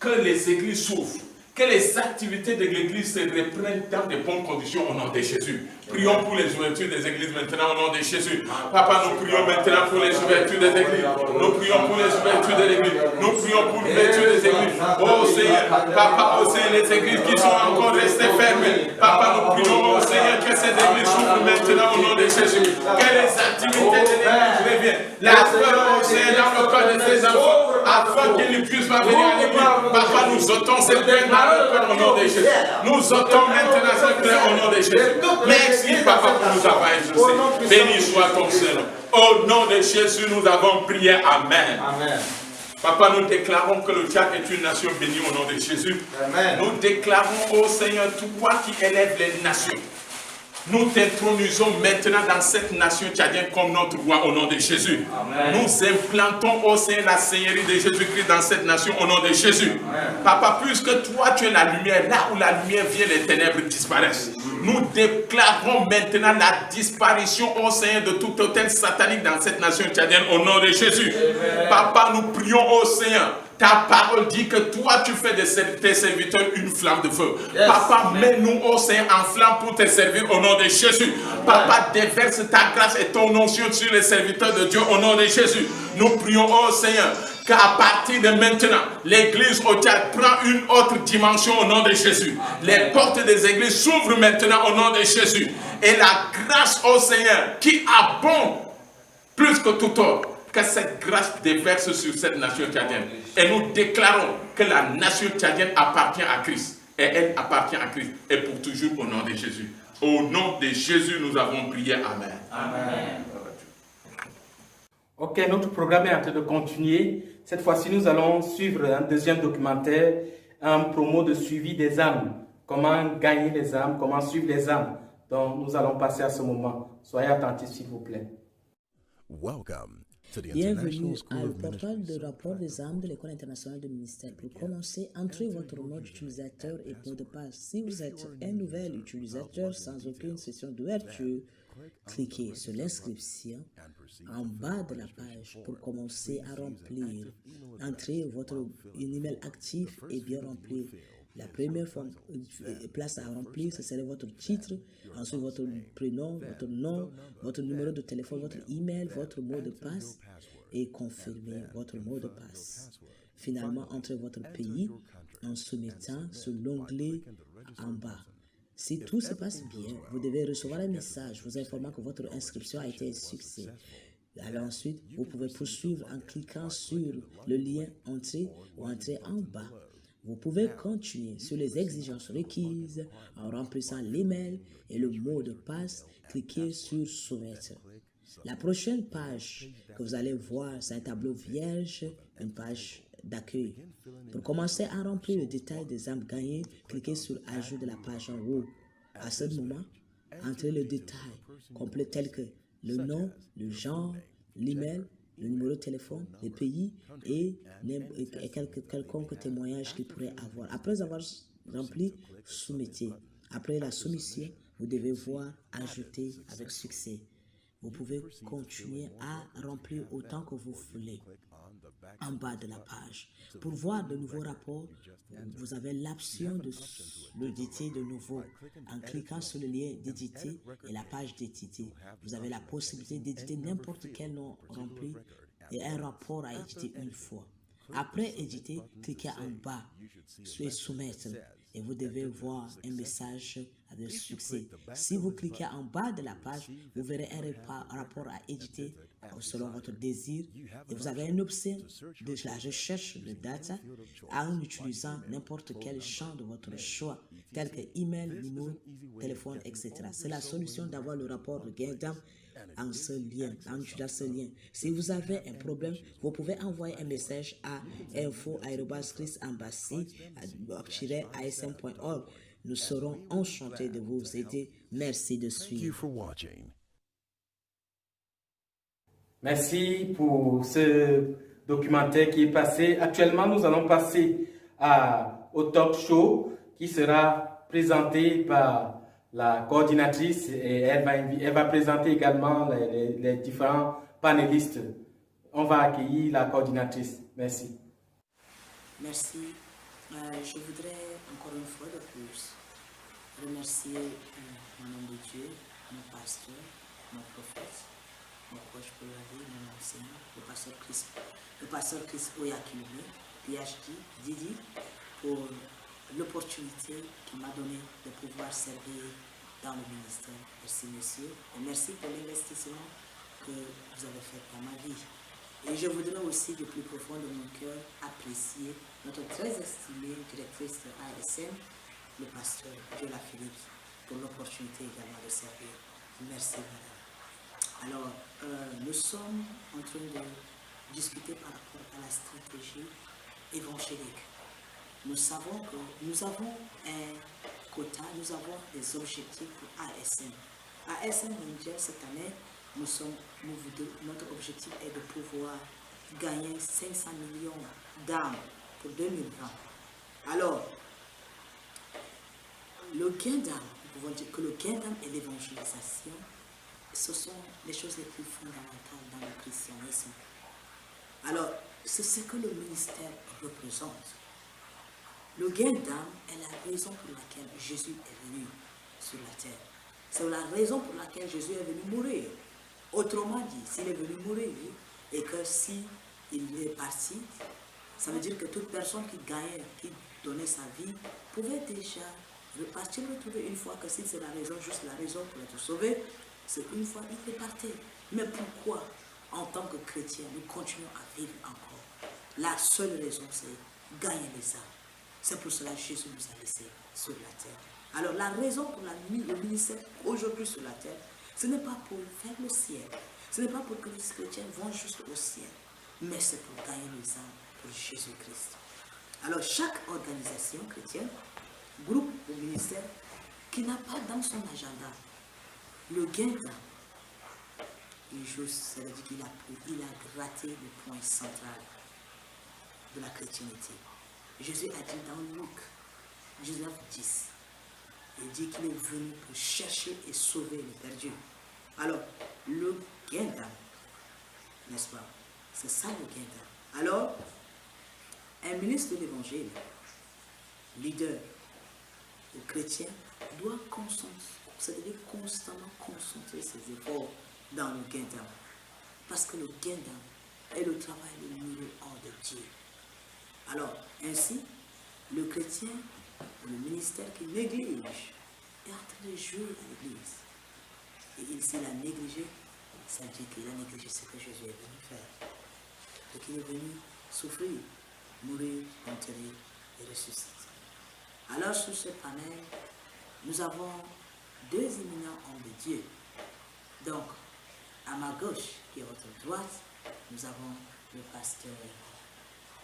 que les églises s'ouvrent, que les activités de l'église se reprennent dans de bonnes conditions au nom de Jésus. Prions pour les ouvertures des églises maintenant au nom de Jésus. Papa, nous prions maintenant pour les ouvertures des églises. Nous prions pour les ouvertures de l'église. Nous prions pour l'ouverture des églises. Oh Seigneur, Papa, oh Seigneur, les églises qui sont encore restées fermées. Papa, nous prions, oh Seigneur, que ces églises s'ouvrent maintenant au nom de Jésus. Que les activités de l'église reviennent. La peur, oh Seigneur, dans le cœur de ces enfants, afin qu'ils ne puissent pas venir à l'église. Papa, nous ôtons cette peine dans le cœur au nom de Jésus. Nous ôtons maintenant cette peine au nom de Jésus. Merci, Papa, pour nous avoir exaucés. Béni soit ton Seigneur. Au nom de Jésus, nous avons prié. Amen. Amen. Papa, nous déclarons que le Tchad est une nation bénie au nom de Jésus. Amen. Nous déclarons, ô Seigneur, toi qui élèves les nations. Nous t'intronisons maintenant dans cette nation tchadienne comme notre roi au nom de Jésus. Amen. Nous implantons au Seigneur la Seigneurie de Jésus-Christ dans cette nation au nom de Jésus. Amen. Papa, puisque toi tu es la lumière, là où la lumière vient, les ténèbres disparaissent. Nous déclarons maintenant la disparition au Seigneur de tout autel satanique dans cette nation tchadienne au nom de Jésus. Amen. Papa, nous prions au Seigneur. Ta parole dit que toi, tu fais de tes serviteurs une flamme de feu. Yes. Papa, mets-nous au Seigneur en flamme pour te servir au nom de Jésus. Amen. Papa, déverse ta grâce et ton onction sur les serviteurs de Dieu au nom de Jésus. Nous prions au Seigneur qu'à partir de maintenant, l'église au Tchad prend une autre dimension au nom de Jésus. Les portes des églises s'ouvrent maintenant au nom de Jésus. Et la grâce au Seigneur qui abonde plus que tout autre, que cette grâce déverse sur cette nation tchadienne. Et nous déclarons que la nation tchadienne appartient à Christ. Et elle appartient à Christ. Et pour toujours au nom de Jésus. Au nom de Jésus, nous avons prié. Amen. Amen. Ok, notre programme est en train de continuer. Cette fois-ci, nous allons suivre un deuxième documentaire, un promo de suivi des âmes. Comment gagner les âmes, comment suivre les âmes. Donc, nous allons passer à ce moment. Soyez attentifs, s'il vous plaît. Bienvenue au portail de rapport des âmes de l'École internationale de ministère. Pour commencer, entrez votre mot d'utilisateur et mot de passe. Si vous êtes un nouvel utilisateur sans aucune session d'ouverture, cliquez sur l'inscription en bas de la page pour commencer à remplir. Entrez votre email actif et bien remplir. La première place à remplir, ce serait votre titre, ensuite votre prénom, votre nom, votre numéro de téléphone, votre email, votre mot de passe et confirmer votre mot de passe. Finalement, entrez votre pays en soumettant sur l'onglet en bas. Si tout se passe bien, vous devez recevoir un message vous informant que votre inscription a été un succès. Alors ensuite, vous pouvez poursuivre en cliquant sur le lien « Entrer » ou « Entrer en bas ». Vous pouvez continuer sur les exigences requises en remplissant l'email et le mot de passe. Cliquez sur « Soumettre ». La prochaine page que vous allez voir, c'est un tableau vierge, une page d'accueil. Pour commencer à remplir le détail des âmes gagnées, cliquez sur « Ajout de la page en haut ». À ce moment, entrez le détail complet tel que le nom, le genre, l'email, le numéro de téléphone, les pays et quelconque témoignage qu'il pourrait avoir. Après avoir rempli, soumettez. Après la soumission, vous devez voir ajouter avec succès. Vous pouvez continuer à remplir autant que vous voulez en bas de la page. Pour voir de nouveaux rapports, vous avez l'option de l'éditer de nouveau. En cliquant sur le lien d'éditer et la page d'éditer, vous avez la possibilité d'éditer n'importe quel nom rempli et un rapport à éditer une fois. Après éditer, cliquez en bas et soumettre. et vous devez voir un message de succès. Si vous cliquez en bas de la page, vous verrez un rapport à éditer selon votre désir et vous avez une option de la recherche de data en utilisant n'importe quel champ de votre choix, tel que email, numéro, téléphone, etc. C'est la solution d'avoir le rapport de gain d'âme en utilisant ce lien. Si vous avez un problème, vous pouvez envoyer un message à info@christembassy-asm.org. Nous serons enchantés de vous aider. Merci de suivre. Merci pour ce documentaire qui est passé. Actuellement, nous allons passer au talk show qui sera présenté par la coordinatrice et elle va présenter également les différents panélistes. On va accueillir la coordinatrice. Merci. Merci. Je voudrais encore une fois de plus remercier mon homme de Dieu, mon pasteur, mon prophète, mon coach pour la vie, mon enseignant, le pasteur Chris Oyakilome, PhD, Didi, pour l'opportunité qu'il m'a donnée de pouvoir servir dans le ministère. Merci, monsieur. Et merci pour l'investissement que vous avez fait dans ma vie. Et je voudrais aussi, du plus profond de mon cœur, apprécier notre très estimée directrice de ASM, le pasteur Viola Philippe, pour l'opportunité également de servir. Merci, madame. Alors, nous sommes en train de discuter par rapport à la stratégie évangélique. Nous savons que nous avons un quota, nous avons des objectifs pour ASM. ASM mondial, cette année, notre objectif est de pouvoir gagner 500 millions d'âmes pour 2020. Alors, le gain d'âme, nous pouvons dire que le gain d'âme et l'évangélisation, ce sont les choses les plus fondamentales dans le christianisme. Alors, c'est ce que le ministère représente. Le gain d'âme est la raison pour laquelle Jésus est venu sur la terre. C'est la raison pour laquelle Jésus est venu mourir. Autrement dit, s'il est venu mourir et que s'il est parti, ça veut dire que toute personne qui gagnait, qui donnait sa vie, pouvait déjà repartir, retrouver une fois que si c'est la raison, juste la raison pour être sauvé, c'est une fois il est parti. Mais pourquoi, en tant que chrétien, nous continuons à vivre encore? La seule raison, c'est gagner les âmes. C'est pour cela que Jésus nous a laissés sur la terre. Alors la raison pour le ministère aujourd'hui sur la terre, ce n'est pas pour faire le ciel, ce n'est pas pour que les chrétiens vont juste au ciel, mais c'est pour gagner les âmes pour Jésus-Christ. Alors chaque organisation chrétienne, groupe ou ministère, qui n'a pas dans son agenda le gain d'âme, ça veut dire qu'il a gratté le point central de la chrétienté. Jésus a dit dans Luc 19:10, il dit qu'il est venu pour chercher et sauver les perdus. Alors, le gain d'âme, n'est-ce pas? C'est ça le gain d'âme. Alors, un ministre de l'Évangile, leader ou chrétien, doit constamment concentrer ses efforts dans le gain d'âme. Parce que le gain d'âme est le travail le mieux hors de Dieu. Alors, ainsi, le chrétien ou le ministère qui néglige est en train de jouer à l'église. Et s'il a négligé, ça veut dire qu'il a négligé ce que Jésus est venu faire. Et qu'il est venu souffrir, mourir, enterrer et ressusciter. Alors, sur ce panel, nous avons deux éminents hommes de Dieu. Donc, à ma gauche, qui est à votre droite, nous avons le pasteur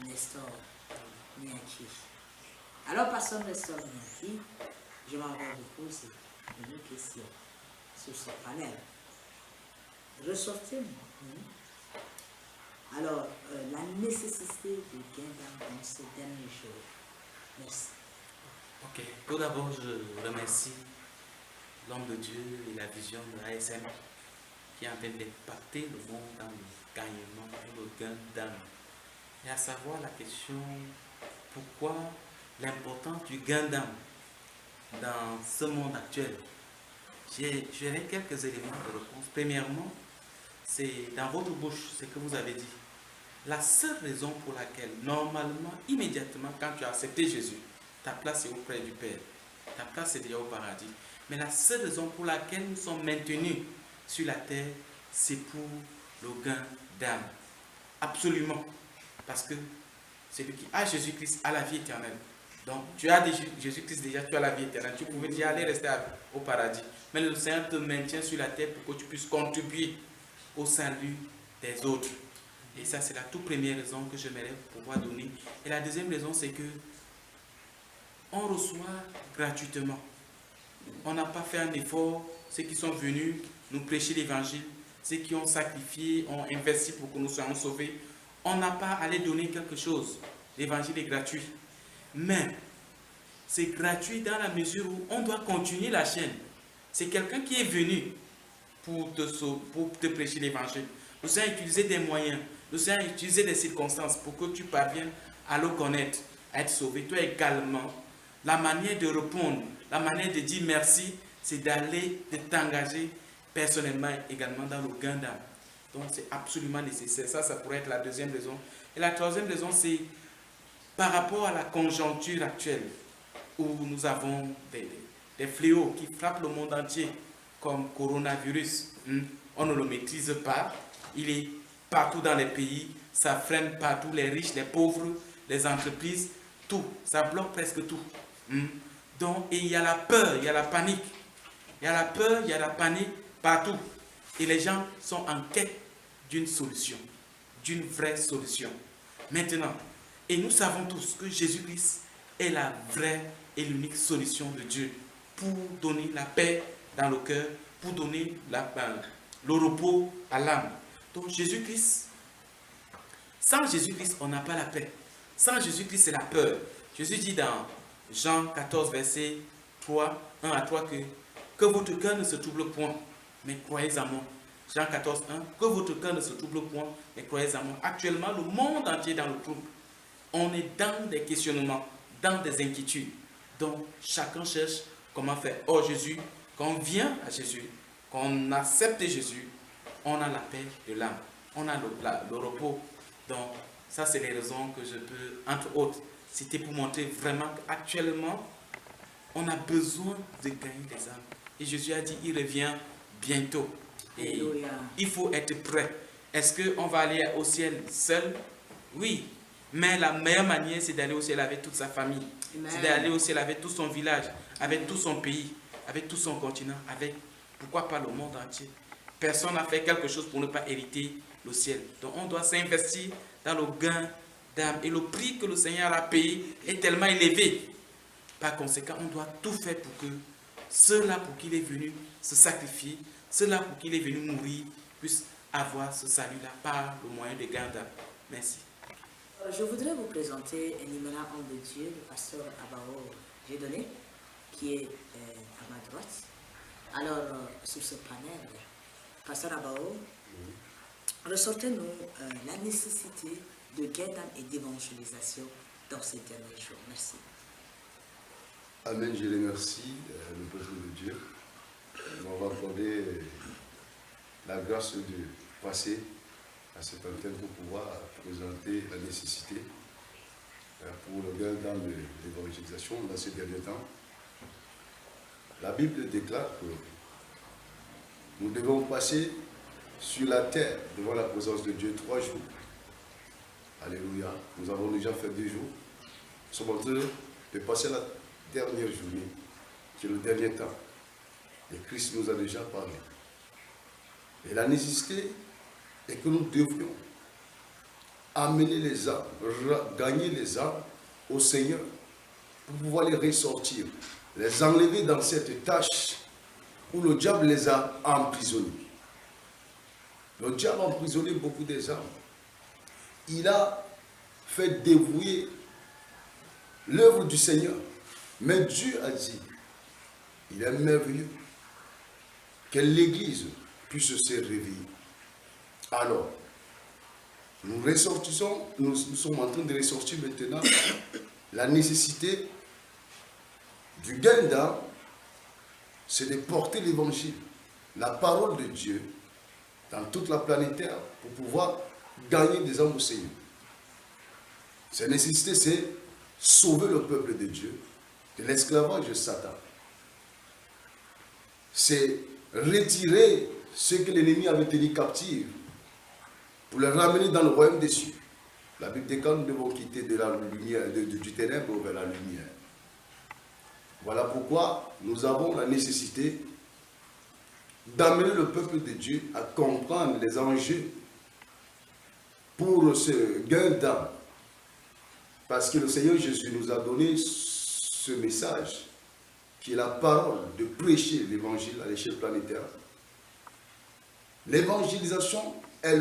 Nestor Miaki. Alors, pasteur Nestor Miaki, je m'en vais vous poser une question sur ce panel. Ressortez-moi. Alors, la nécessité de gain d'âme dans ces derniers jours. Merci. Ok, tout d'abord, je remercie l'homme de Dieu et la vision de l'ASM qui est en train d'impacter le monde dans le gagnement et le gain d'âme. Et à savoir la question, pourquoi l'importance du gain d'âme dans ce monde actuel? J'aurai quelques éléments de réponse. Premièrement, c'est dans votre bouche ce que vous avez dit. La seule raison pour laquelle, normalement, immédiatement, quand tu as accepté Jésus, Ta place est auprès du Père. Ta place est déjà au paradis. Mais la seule raison pour laquelle nous sommes maintenus sur la terre, c'est pour le gain d'âme. Absolument. Parce que celui qui a Jésus-Christ a la vie éternelle. Donc, tu as Jésus-Christ déjà, tu as la vie éternelle. Tu pouvais déjà aller rester au paradis. Mais le Seigneur te maintient sur la terre pour que tu puisses contribuer au salut des autres. Et ça, c'est la toute première raison que j'aimerais pouvoir donner. Et la deuxième raison, c'est que on reçoit gratuitement. On n'a pas fait un effort. Ceux qui sont venus nous prêcher l'évangile, ceux qui ont sacrifié, ont investi pour que nous soyons sauvés, on n'a pas à aller donner quelque chose. L'évangile est gratuit. Mais c'est gratuit dans la mesure où on doit continuer la chaîne. C'est quelqu'un qui est venu pour te prêcher l'évangile. Le Seigneur a utilisé des moyens. Le Seigneur a utilisé des circonstances pour que tu parviennes à le connaître, à être sauvé. Toi également, la manière de répondre, la manière de dire merci, c'est d'aller, de t'engager personnellement également dans le gain d'âme. Donc c'est absolument nécessaire. Ça pourrait être la deuxième raison. Et la troisième raison, c'est par rapport à la conjoncture actuelle où nous avons des fléaux qui frappent le monde entier comme coronavirus. On ne le maîtrise pas. Il est partout dans les pays. Ça freine partout les riches, les pauvres, les entreprises. Tout. Ça bloque presque tout. Donc, et il y a la peur, il y a la panique. Il y a la peur, il y a la panique partout. Et les gens sont en quête d'une solution, d'une vraie solution. Maintenant, et nous savons tous que Jésus-Christ est la vraie et l'unique solution de Dieu pour donner la paix dans le cœur, pour donner le repos à l'âme. Donc Jésus-Christ, sans Jésus-Christ, on n'a pas la paix. Sans Jésus-Christ, c'est la peur. Jésus dit dans Jean 14, verset 3, 1 à 3, que votre cœur ne se trouble point, mais croyez en moi. Jean 14, 1, que votre cœur ne se trouble point, mais croyez en moi. Actuellement, le monde entier est dans le trouble. On est dans des questionnements, dans des inquiétudes. Donc, chacun cherche comment faire. Or, Jésus, quand on vient à Jésus, quand on accepte Jésus, on a la paix de l'âme. On a le repos. Donc, ça, c'est les raisons que je peux, entre autres, citer pour montrer vraiment qu'actuellement, on a besoin de gagner des âmes. Et Jésus a dit, il revient bientôt. Et Alléluia. Il faut être prêt. Est-ce qu'on va aller au ciel seul? Oui. Mais la meilleure manière, c'est d'aller au ciel avec toute sa famille. C'est d'aller au ciel avec tout son village, avec tout son pays, avec tout son continent, avec, pourquoi pas, le monde entier. Personne n'a fait quelque chose pour ne pas hériter le ciel. Donc on doit s'investir dans le gain d'âme. Et le prix que le Seigneur a payé est tellement élevé. Par conséquent, on doit tout faire pour que ceux-là pour qui il est venu se sacrifier, ceux-là pour qui il est venu mourir, puissent avoir ce salut-là par le moyen de gain d'âme. Merci. Je voudrais vous présenter un éminent homme de Dieu, le pasteur Abao Dieudonné, qui est à ma droite. Alors, sur ce panel, pasteur Abao, ressortez-nous la nécessité de gain d'âme et d'évangélisation dans ces derniers jours. Merci. Amen, je remercie le peuple de Dieu. On va accorder la grâce de passer à cette antenne pour pouvoir présenter la nécessité pour le gain dans l'évangélisation dans ces derniers temps. La Bible déclare que nous devons passer sur la terre devant la présence de Dieu 3 jours. Alléluia. Nous avons déjà fait 2 jours. Nous sommes en train de passer la dernière journée, qui est le dernier temps. Et Christ nous a déjà parlé. Et la nécessité est que nous devrions amener les âmes, gagner les âmes au Seigneur pour pouvoir les ressortir, les enlever dans cette tâche où le diable les a emprisonnés. Le diable a emprisonné beaucoup des âmes. Il a fait dévouer l'œuvre du Seigneur. Mais Dieu a dit, il est merveilleux que l'Église puisse se réveiller. Alors, nous ressortissons, nous sommes en train de ressortir maintenant la nécessité du gain d'âme, c'est de porter l'évangile, la parole de Dieu dans toute la planète Terre pour pouvoir gagner des âmes au Seigneur. Cette nécessité, c'est sauver le peuple de Dieu de l'esclavage de Satan. C'est retirer ce que l'ennemi avait tenu captif pour le ramener dans le royaume des cieux. La Bible dit que nous devons quitter de la lumière, du ténèbre vers la lumière. Voilà pourquoi nous avons la nécessité d'amener le peuple de Dieu à comprendre les enjeux pour ce gain d'âme. Parce que le Seigneur Jésus nous a donné ce message qui est la parole de prêcher l'évangile à l'échelle planétaire. L'évangélisation est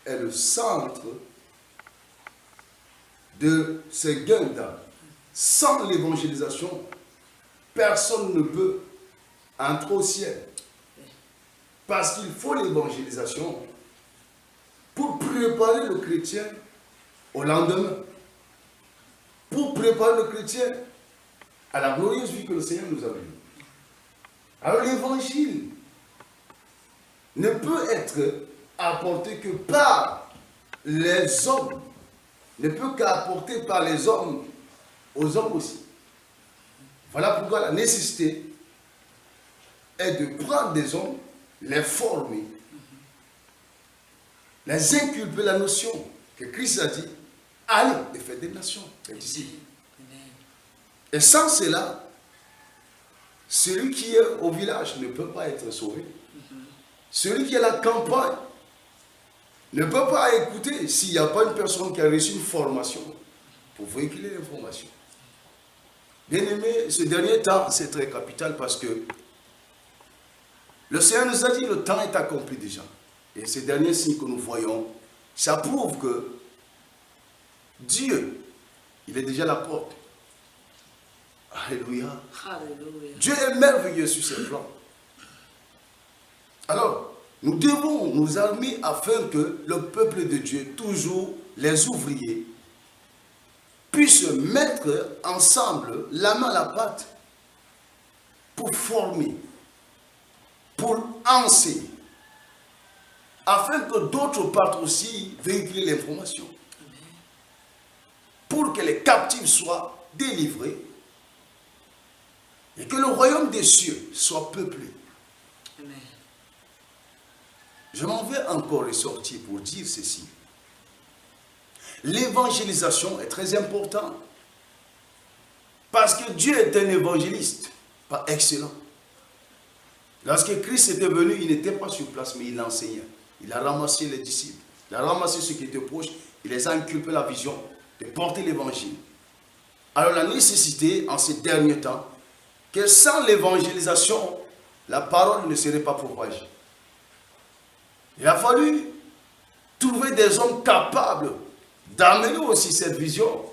le centre de ce gain d'âme. Sans l'évangélisation, personne ne peut entrer au ciel. Parce qu'il faut l'évangélisation pour préparer le chrétien au lendemain. Pour préparer le chrétien à la glorieuse vie que le Seigneur nous a donnée. Alors l'évangile ne peut être apporté que par les hommes. Ne peut qu'apporter par les hommes aux hommes aussi. Voilà pourquoi la nécessité est de prendre des hommes, les former, les inculper la notion que Christ a dit, allez et faites des nations, des disciples. Et sans cela, celui qui est au village ne peut pas être sauvé. Celui qui est à la campagne ne peut pas écouter s'il n'y a pas une personne qui a reçu une formation pour véhiculer l'information. Bien aimé, ce dernier temps, c'est très capital parce que le Seigneur nous a dit le temps est accompli déjà. Et ces derniers signes que nous voyons, ça prouve que Dieu, il est déjà à la porte. Alléluia. Alléluia. Dieu est merveilleux sur ses plans. Alors, nous devons nous armer afin que le peuple de Dieu, toujours les ouvriers, puissent mettre ensemble la main à la pâte pour former, pour enseigner, afin que d'autres partent aussi véhiculer l'information. Pour que les captifs soient délivrés et que le royaume des cieux soit peuplé. Amen. Je m'en vais encore ressortir pour dire ceci. L'évangélisation est très importante parce que Dieu est un évangéliste, pas excellent. Lorsque Christ était venu, il n'était pas sur place, mais il enseignait. Il a ramassé les disciples, il a ramassé ceux qui étaient proches, il les a inculpé la vision de porter l'évangile. Alors la nécessité en ces derniers temps, que sans l'évangélisation, la parole ne serait pas propagée. Il a fallu trouver des hommes capables d'amener aussi cette vision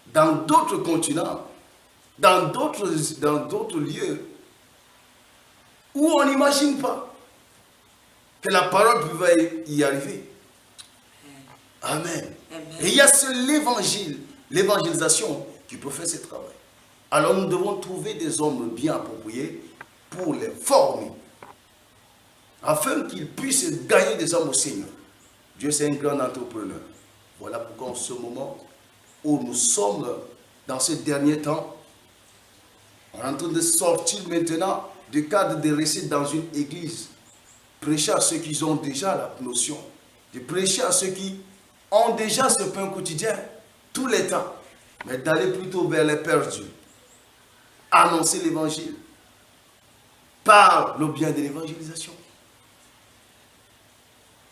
dans d'autres continents, dans d'autres lieux, où on n'imagine pas que la parole pouvait y arriver. Amen. Amen. Et il y a seul l'évangile, l'évangélisation qui peut faire ce travail. Alors nous devons trouver des hommes bien appropriés pour les former, afin qu'ils puissent gagner des hommes au Seigneur. Dieu, c'est un grand entrepreneur. Voilà pourquoi en ce moment où nous sommes dans ces derniers temps, on est en train de sortir maintenant du cadre de rester dans une église, prêcher à ceux qui ont déjà la notion, de prêcher à ceux qui ont déjà ce pain quotidien, tous les temps, mais d'aller plutôt vers les perdus, annoncer l'évangile par le bien de l'évangélisation.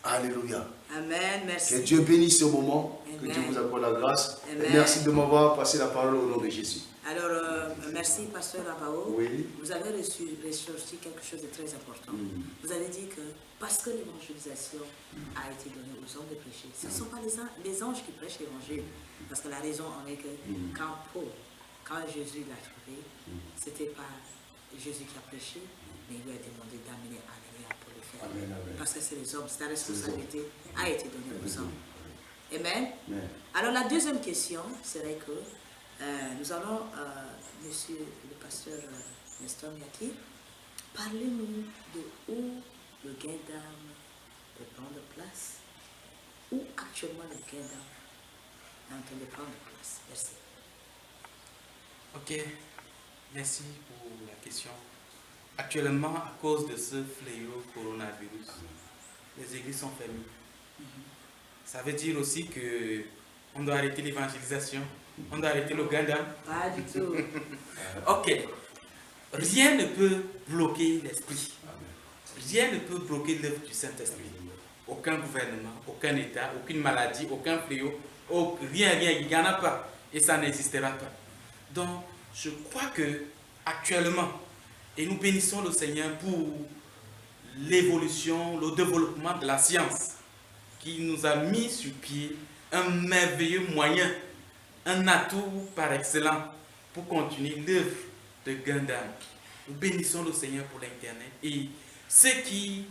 Alléluia. Amen, merci. Que Dieu bénisse ce moment, Amen. que Dieu vous accorde la grâce. Amen. Et merci de m'avoir passé la parole au nom de Jésus. Alors, merci, Pasteur Abao. Oui. Vous avez ressorti quelque chose de très important. Vous avez dit que parce que l'évangélisation a été donnée aux hommes de prêcher, ce ne sont pas les anges qui prêchent l'évangile. Parce que la raison en est que quand Jésus l'a trouvé, ce n'était pas Jésus qui a prêché, mais il lui a demandé d'amener Anaïa pour le faire. Amen, amen. Parce que c'est les hommes, la responsabilité a été donnée aux hommes. Amen. Amen. Alors la deuxième question serait que nous allons, monsieur le pasteur Nestor Miaki, parlez-nous de où le gain d'âme peut prendre place, où actuellement le gain d'âme est en train de prendre place. Merci. Ok. Merci pour la question. Actuellement, à cause de ce fléau coronavirus, les églises sont fermées. Ça veut dire aussi que on doit arrêter l'évangélisation, on doit arrêter le ganda. Pas du tout. Ok. Rien ne peut bloquer l'esprit. Rien ne peut bloquer l'œuvre du Saint-Esprit. Aucun gouvernement, aucun État, aucune maladie, aucun fléau, rien, il n'y en a pas. Et ça n'existera pas. Donc, je crois que actuellement, et nous bénissons le Seigneur pour l'évolution, le développement de la science, qui nous a mis sur pied un merveilleux moyen, un atout par excellence pour continuer l'œuvre de Gundam. Nous bénissons le Seigneur pour l'Internet. Et ceux qui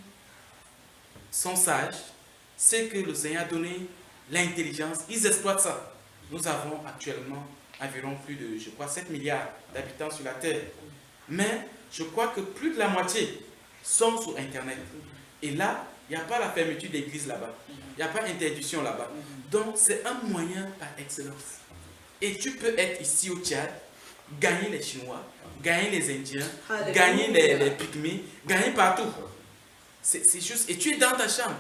sont sages, ceux que le Seigneur a donné l'intelligence, ils exploitent ça. Nous avons actuellement environ plus de, je crois, 7 milliards d'habitants sur la Terre. Mais je crois que plus de la moitié sont sur Internet. Et là, il n'y a pas la fermeture d'église là-bas. Il n'y a pas d'interdiction là-bas. Donc, c'est un moyen par excellence. Et tu peux être ici au Tchad, gagner les Chinois, gagner les Indiens, gagner les Pygmées, gagner partout. C'est juste. Et tu es dans ta chambre.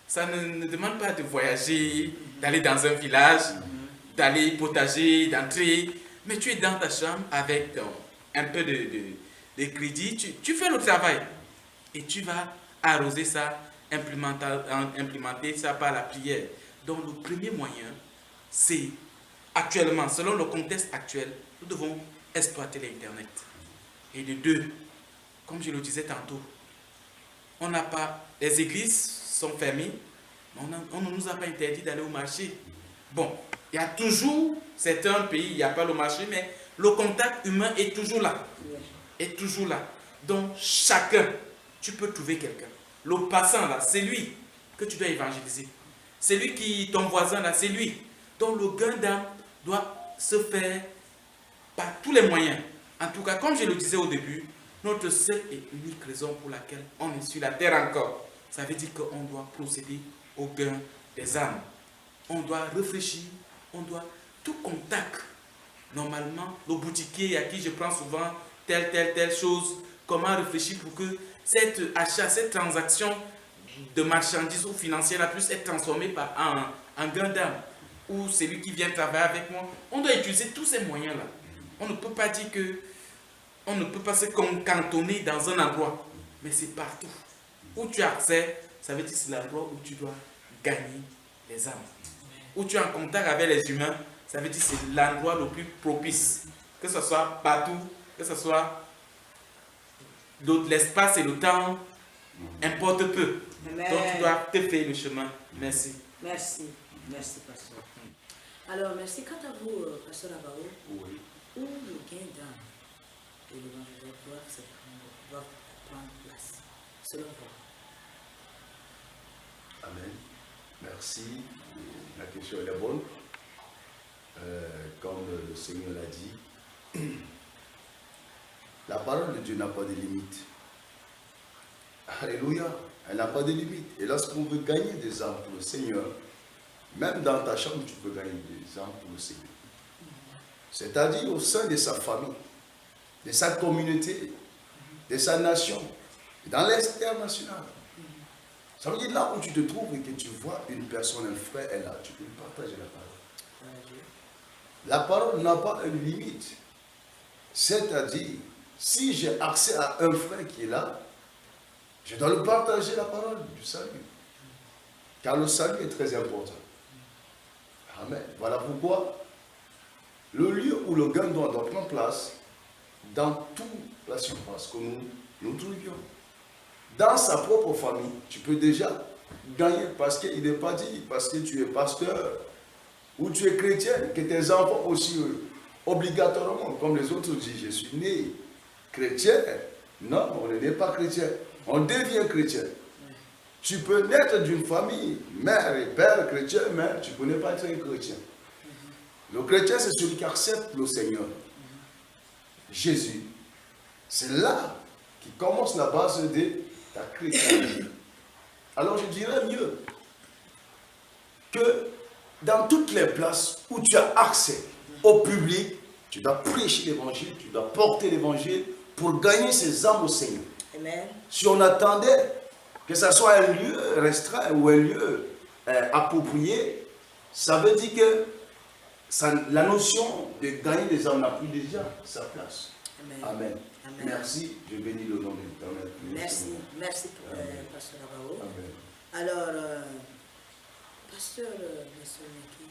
Ça ne demande pas de voyager, d'aller dans un village, d'aller potager, d'entrer. Mais tu es dans ta chambre avec un peu de crédit. Tu fais le travail. Et tu vas arroser ça, implémenter ça par la prière. Donc le premier moyen, c'est actuellement, selon le contexte actuel, nous devons exploiter l'Internet. Et de deux, comme je le disais tantôt, on n'a pas, les églises sont fermées, mais on ne nous a pas interdit d'aller au marché. Bon, il y a toujours certains pays, il n'y a pas le marché, mais le contact humain est toujours là. Est toujours là. Donc chacun, tu peux trouver quelqu'un. Le passant là, c'est lui que tu dois évangéliser. C'est lui qui, ton voisin là, c'est lui. Donc le gain d'âme doit se faire par tous les moyens. En tout cas, comme je le disais au début, notre seule et unique raison pour laquelle on est sur la terre encore, ça veut dire qu'on doit procéder au gain des âmes. On doit réfléchir, on doit tout contact. Normalement, le boutiquier à qui je prends souvent telle chose, comment réfléchir pour que cet achat, cette transaction de marchandises ou financière puisse être transformée par un gain d'âme. Ou celui qui vient travailler avec moi. On doit utiliser tous ces moyens-là. On ne peut pas dire que on ne peut pas se cantonner dans un endroit, mais c'est partout. Où tu as accès, ça veut dire que c'est l'endroit où tu dois gagner les âmes. Où tu es en contact avec les humains, ça veut dire que c'est l'endroit le plus propice. Que ce soit partout, que ce soit l'espace et le temps, importe peu. Amen. Donc tu dois te faire le chemin. Merci. Merci. Merci, pasteur. Alors, merci. Quant à vous, pasteur Abao, Oui. où le gain d'âme et l'évangile doivent prendre place, selon vous? Amen. Merci. La question elle est bonne. Comme le Seigneur l'a dit, la parole de Dieu n'a pas de limite. Alléluia. Elle n'a pas de limite. Et lorsqu'on veut gagner des âmes pour le Seigneur, même dans ta chambre, tu peux gagner des âmes pour le Seigneur. C'est-à-dire au sein de sa famille, de sa communauté, de sa nation, dans l'international. Ça veut dire là où tu te trouves et que tu vois une personne, un frère est là, tu peux lui partager la parole. La parole n'a pas une limite. C'est-à-dire, si j'ai accès à un frère qui est là, je dois lui partager la parole du salut. Car le salut est très important. Amen. Voilà pourquoi le lieu où le gain doit prendre place, dans toute la surface que nous trouvions. Dans sa propre famille, tu peux déjà gagner parce qu'il n'est pas dit, parce que tu es pasteur ou tu es chrétien, que tes enfants aussi obligatoirement, comme les autres disent, je suis né chrétien. Non, on n'est pas chrétien. On devient chrétien. Tu peux naître d'une famille, mère et père chrétien, mais tu ne peux pas être un chrétien. Le chrétien, c'est celui qui accepte le Seigneur. Jésus. C'est là qui commence la base de ta chrétienté. Alors je dirais mieux que dans toutes les places où tu as accès au public, Tu dois prêcher l'évangile, tu dois porter l'évangile pour gagner ces âmes au Seigneur. Amen. Si on attendait que ce soit un lieu restreint ou un lieu approprié, ça veut dire que la notion de gagner des âmes n'a plus déjà sa place. Amen. Amen. Amen. Merci, je bénis le nom de l'Éternel. Merci, merci pour Pasteur Abao. Amen. Alors, Pasteur Messoneki,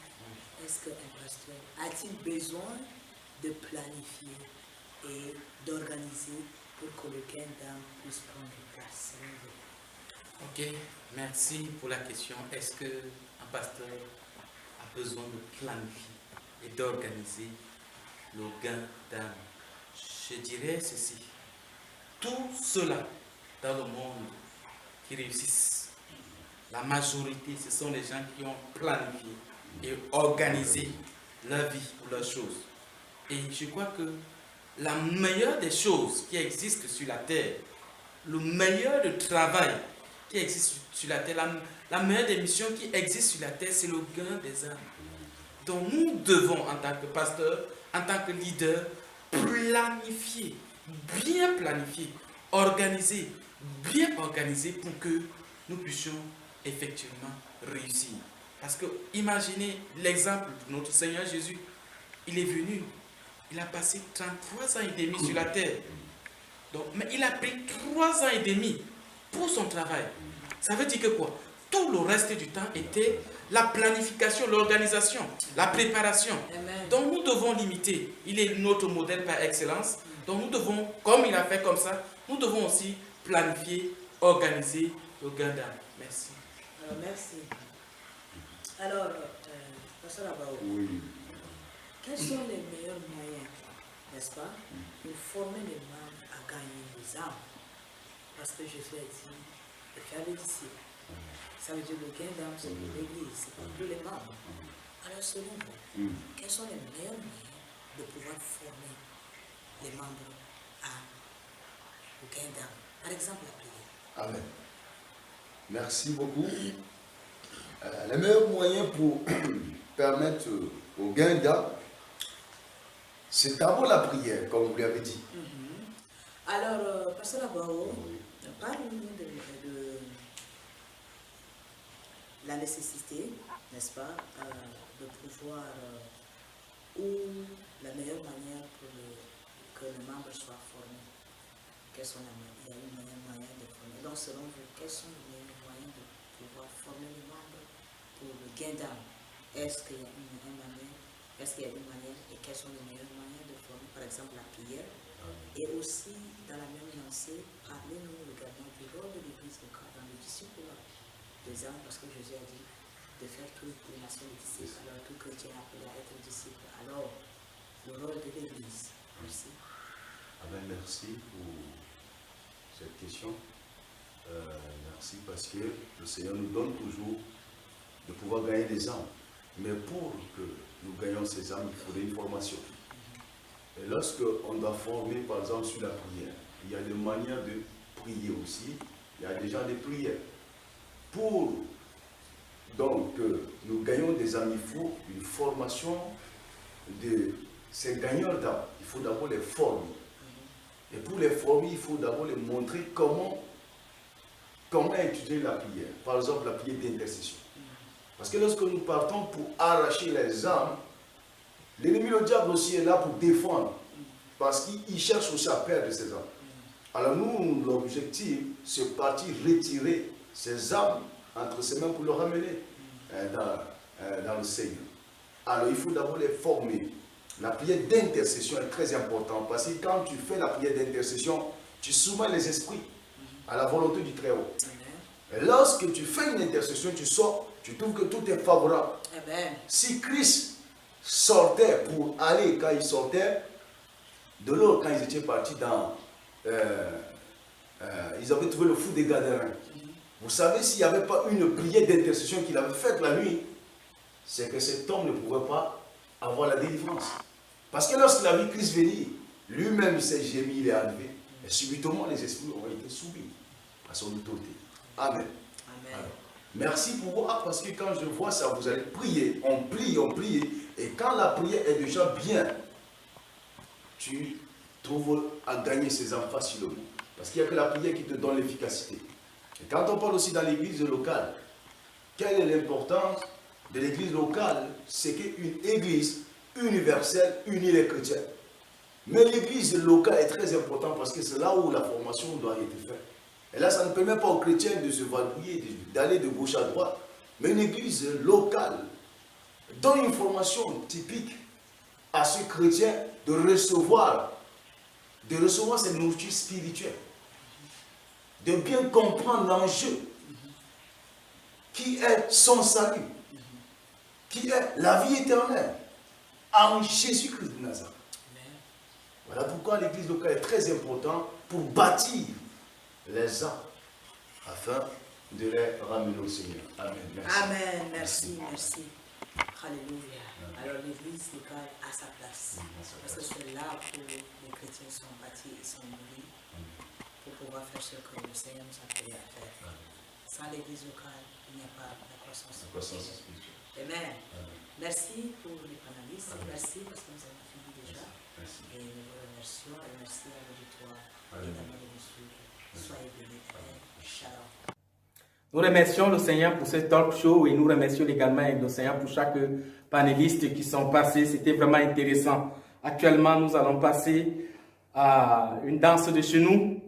est-ce qu'un pasteur a-t-il besoin de planifier et d'organiser pour que le gain d'âme puisse prendre place? Ok, merci pour la question. Est-ce qu'un pasteur a besoin de planifier et d'organiser le gain d'âme? Je dirais ceci. Tous ceux-là dans le monde qui réussissent, la majorité, ce sont les gens qui ont planifié et organisé leur vie ou leurs choses. Et je crois que la meilleure des choses qui existent sur la terre, le meilleur de travail qui existe sur la terre, la meilleure des missions qui existent sur la terre, c'est le gain des âmes. Donc nous devons, en tant que pasteur, en tant que leader, planifier, bien planifier, organiser, bien organiser pour que nous puissions effectivement réussir. Parce que imaginez l'exemple de notre Seigneur Jésus. Il est venu, il a passé 33 ans et demi sur la terre. Donc, mais il a pris 3 ans et demi pour son travail. Ça veut dire que quoi? Tout le reste du temps était la planification, l'organisation, la préparation. Amen. Donc nous devons limiter. Il est notre modèle par excellence. Donc nous devons, comme il a fait comme ça, nous devons aussi planifier, organiser le gain d'âme. Merci. Alors, merci. Alors, Pasteur Abao, quels sont les meilleurs moyens, n'est-ce pas, pour former les membres à gagner les âmes? Parce que Jésus a dit de faire des disciples. Ça veut dire le gain d'âme, c'est pour l'Église, c'est pour tous les membres. Alors, selon vous, quels sont les meilleurs moyens de pouvoir former les membres au gain d'âme? Par exemple, la prière. Amen. Merci beaucoup. Les meilleurs moyens pour permettre au gain d'âme, c'est d'abord la prière, comme vous l'avez dit. Alors, Pasteur Abao, parlez-nous de la nécessité, n'est-ce pas, de pouvoir, ou la meilleure manière pour que les membres soient formés. Quels sont il y a une meilleure moyen de former. Donc, selon vous, quels sont les meilleurs moyens de pouvoir former les membres pour le gain d'âme? Est-ce qu'il y a une manière? Est-ce qu'il y a une manière? Et quels sont les meilleurs moyens de former, par exemple, la prière? Et aussi, dans la même lancée, parlez-nous également du rôle de l'Église locale dans le disciple des âmes, parce que Jésus a dit de faire toutes les nations des disciples. Alors, tout chrétien appelé à être disciple. Alors, le rôle de l'Église. Merci. Amen, merci pour cette question. Merci parce que le Seigneur nous donne toujours de pouvoir gagner des âmes. Mais pour que nous gagnions ces âmes, il faudrait une formation. Et lorsque on doit former, par exemple, sur la prière, il y a des manières de prier aussi. Il y a déjà des prières. Pour donc que nous gagnons des âmes, il faut une formation de ces gagnants d'âmes. Il faut d'abord les former. Et pour les former, il faut d'abord les montrer comment étudier la prière. Par exemple, la prière d'intercession. Parce que lorsque nous partons pour arracher les âmes, l'ennemi, le diable aussi est là pour défendre. Parce qu'il cherche aussi à perdre ces âmes. Alors nous, l'objectif, c'est partir retirer ces âmes entre ses mains pour les ramener dans le Seigneur. Alors il faut d'abord les former. La prière d'intercession est très importante parce que quand tu fais la prière d'intercession, tu soumets les esprits à la volonté du Très-Haut. Et lorsque tu fais une intercession, tu sors, tu trouves que tout est favorable. Si Christ sortait pour aller, quand il sortait de l'eau, quand ils étaient partis dans... ils avaient trouvé le fou des Gadarènes. Vous savez, s'il n'y avait pas une prière d'intercession qu'il avait faite la nuit, c'est que cet homme ne pouvait pas avoir la délivrance. Parce que lorsqu'il a vu Christ venir, lui-même il s'est gémi, il est arrivé. Et subitement, les esprits ont été soumis à son autorité. Amen. Amen. Alors, merci pour voir, parce que quand je vois ça, vous allez prier. On prie, et quand la prière est déjà bien tu trouves à gagner ces âmes facilement. Parce qu'il n'y a que la prière qui te donne l'efficacité. Et quand on parle aussi dans l'église locale, quelle est l'importance de l'église locale? C'est qu'une église universelle unit les chrétiens. Mais l'église locale est très importante parce que c'est là où la formation doit être faite. Et là, ça ne permet pas aux chrétiens de se vadrouiller, d'aller de gauche à droite. Mais une église locale donne une formation typique à ce chrétien de recevoir cette nourriture spirituelle, de bien comprendre l'enjeu qui est son salut, qui est la vie éternelle en Jésus-Christ de Nazareth. Voilà pourquoi l'église locale est très importante pour bâtir les âmes afin de les ramener au Seigneur. Amen. Merci. Amen. Merci, merci. Alléluia. Alors l'église locale a sa place. Parce que c'est là où les chrétiens sont bâtis et sont nourris pour pouvoir faire ce que le Seigneur nous a appelé à faire. Sans l'église locale, il n'y a pas de croissance spirituelle. Amen. Merci pour les panélistes. Merci parce que nous avons fini déjà. Et nous vous remercions. Et merci à l'auditoire également de nous suivre. Soyez bénis. Shalom. Nous remercions le Seigneur pour ce talk show et nous remercions également le Seigneur pour chaque panéliste qui sont passés. C'était vraiment intéressant. Actuellement, nous allons passer à une danse de chez nous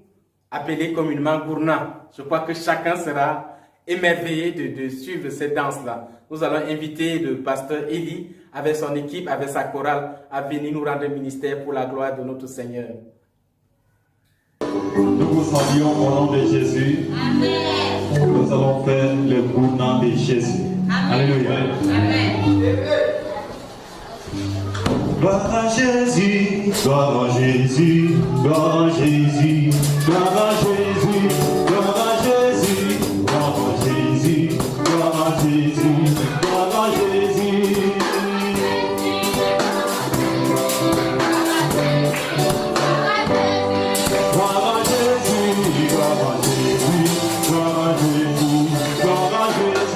appelée communément Gourna. Je crois que chacun sera émerveillé de suivre cette danse-là. Nous allons inviter le pasteur Élie avec son équipe, avec sa chorale, à venir nous rendre ministère pour la gloire de notre Seigneur. Nous vous saluons au nom de Jésus. Amen. Nous allons faire le mouvement de Jésus. Amen. Alléluia. Amen. Gloire à Jésus, gloire à Jésus, gloire à Jésus, gloire à Jésus, gloire à Jésus, gloire à Jésus, gloire à Jésus, gloire à Jésus. Gloire à Jésus,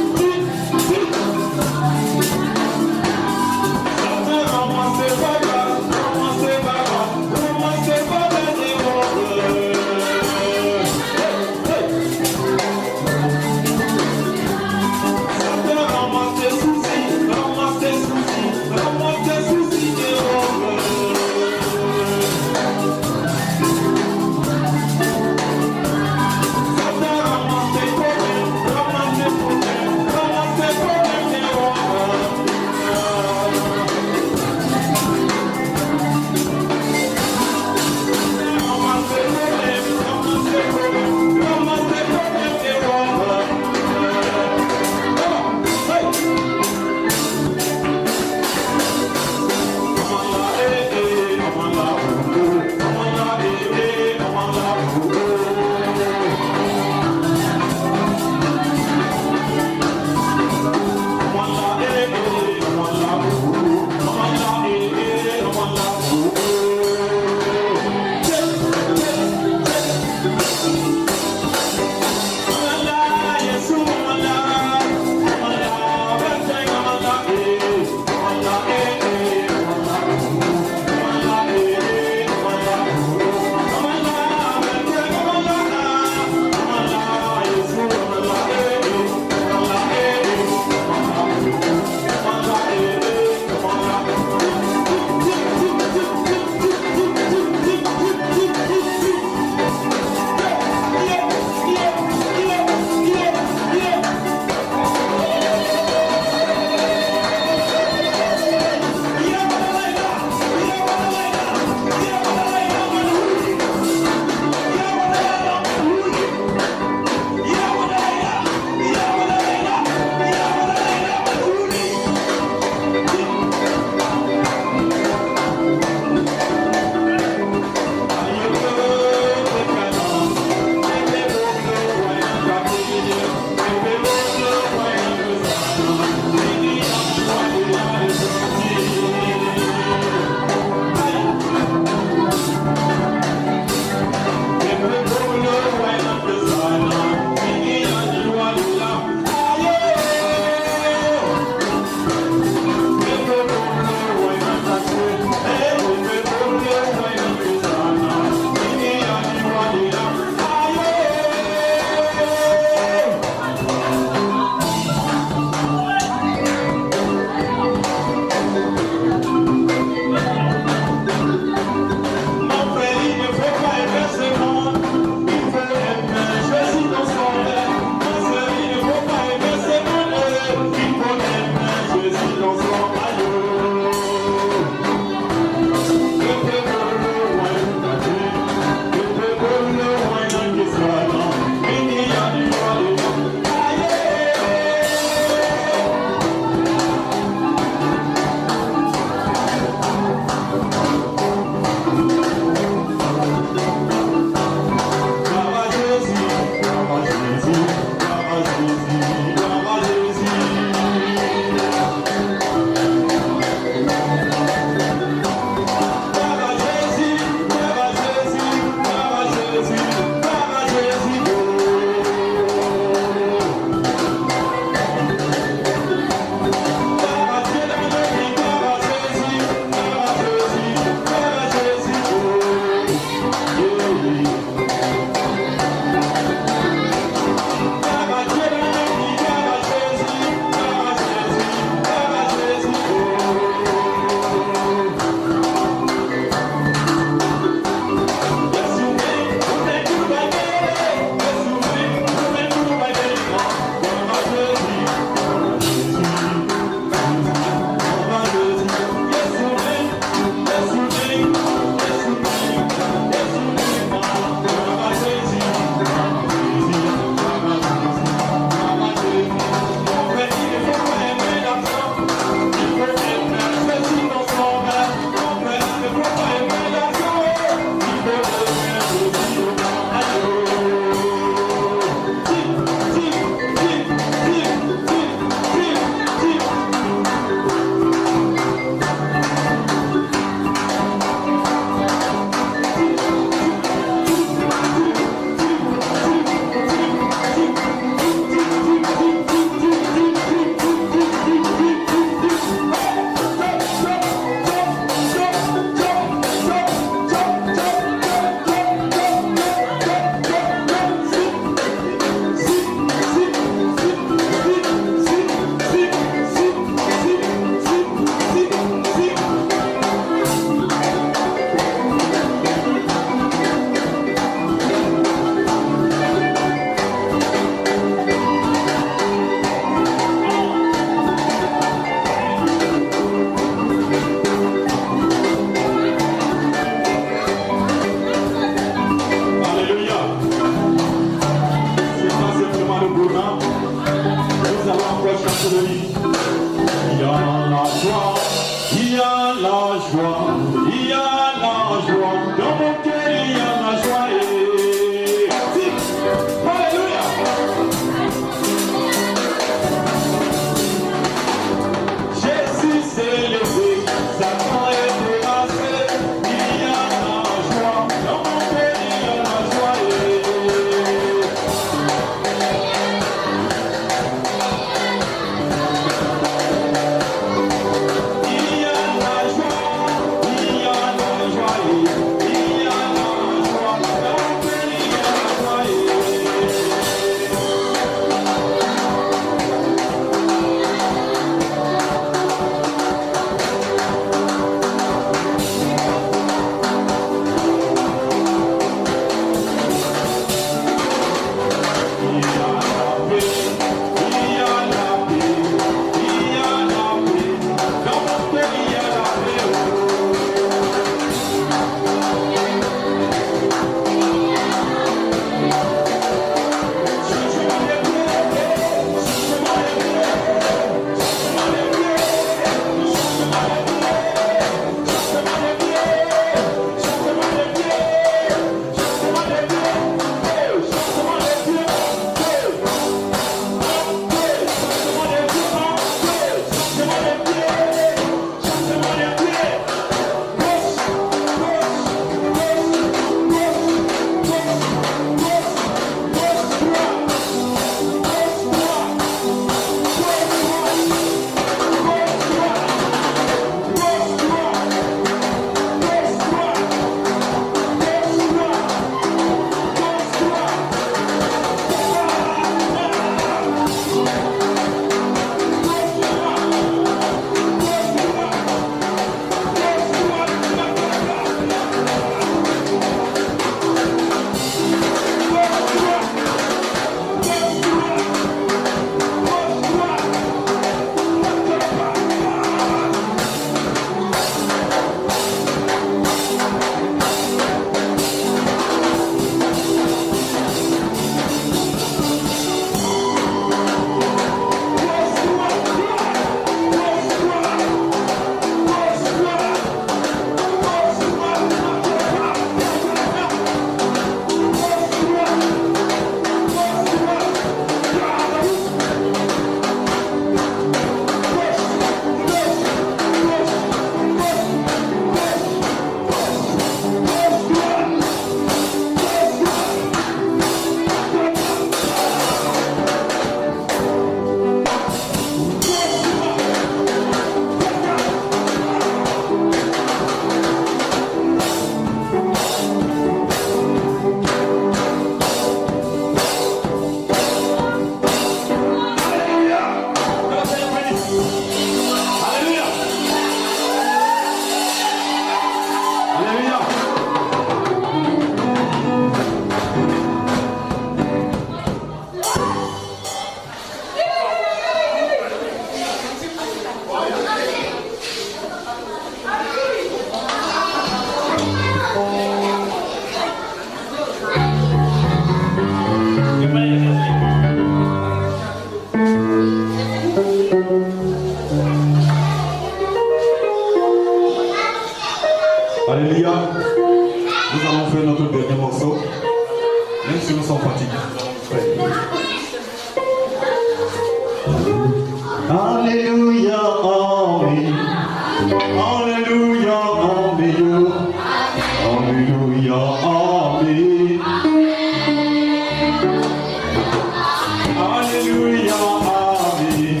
Alléluia, Amen.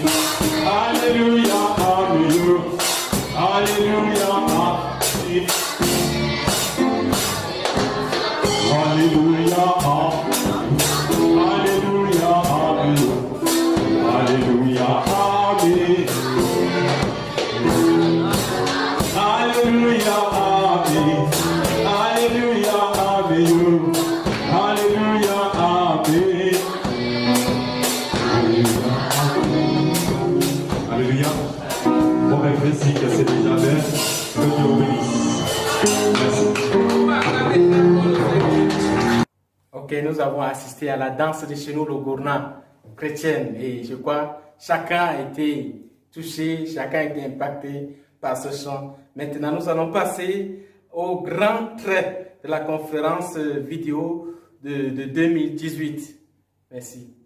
Alléluia, Amen. Alléluia, Amen. Alléluia, Alléluia, Amen. Alléluia, Amen. Alléluia, Amen. Alléluia, Amen. Alléluia, Amen. Alléluia. Bon, ben, merci que c'est déjà bien. Que Dieu vous bénisse. Ok, nous avons assisté à la danse de chez nous, le Gourna chrétienne. Et je crois chacun a été touché, chacun a été impacté par ce chant. Maintenant, nous allons passer au grand trait de la conférence vidéo de 2018. Merci.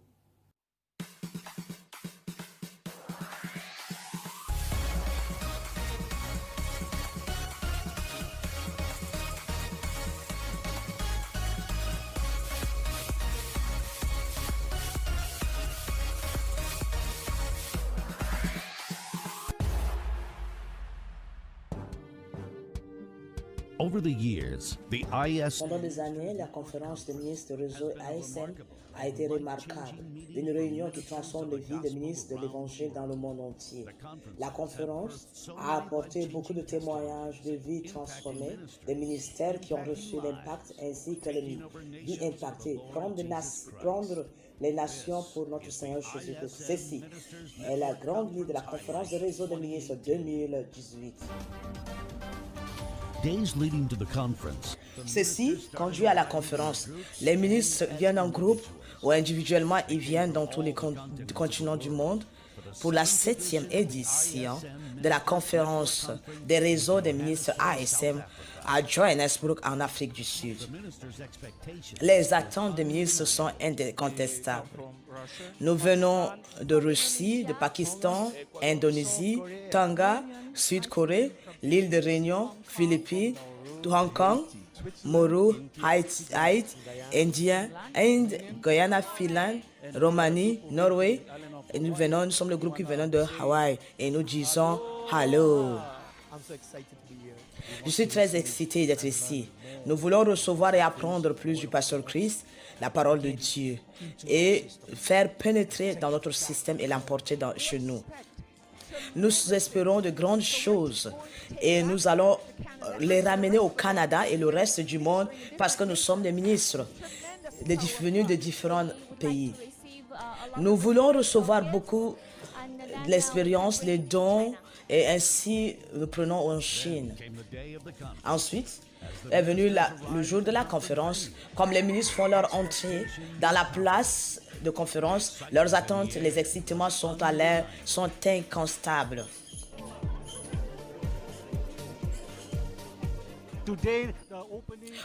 Over the years, the IS Pendant des années, la conférence des ministres de réseau ASM a été remarquable, une réunion qui transforme les vies des ministres de l'Évangile dans le monde entier. La conférence a apporté beaucoup de témoignages de vies transformées, des ministères qui ont reçu l'impact ainsi que les vies impactées. Prendre les nations pour notre Seigneur Jésus-Christ. Ceci est la grande ligne de la conférence de réseau des ministres 2018. days leading to the conference. Ceci conduit à la conférence. Les ministres viennent en groupe ou individuellement, ils viennent dans tous les continents du monde pour la 7e édition de la conférence des réseaux des ministres ASM à Johannesburg en Afrique du Sud. Les attentes des ministres sont incontestables. Nous venons de Russie, de Pakistan, Indonésie, Tonga, Sud-Corée, l'île de Réunion, Philippines, Hong Kong, Mauro, Haïti, Indien, Inde, Guyana, Finlande, Roumanie, Norvège. Et nous sommes le groupe qui venons de Hawaï et nous disons Hello. Je suis très excité d'être ici. Nous voulons recevoir et apprendre plus du pasteur Christ, la parole de Dieu, et faire pénétrer dans notre système et l'emporter chez nous. Nous espérons de grandes choses et nous allons les ramener au Canada et le reste du monde parce que nous sommes des ministres venus de différents pays. Nous voulons recevoir beaucoup de l'expérience, les dons, et ainsi nous prenons en Chine. Ensuite est venu le jour de la conférence. Comme les ministres font leur entrée dans la place de conférence, leurs attentes, les excitements sont inconstables.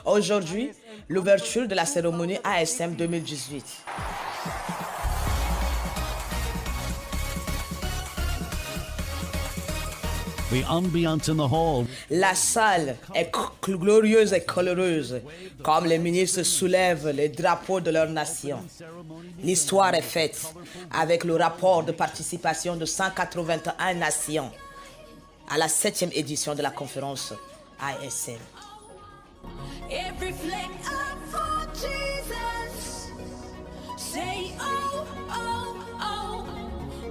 Aujourd'hui, l'ouverture de la cérémonie ASM 2018. The ambiance in the hall. La salle est glorieuse et coloreuse, comme les ministres soulèvent les drapeaux de leur nation. L'histoire est faite avec le rapport de participation de 181 nations à la 7e édition de la conférence ASM. Every flame up for Jesus. Say, oh, oh, oh.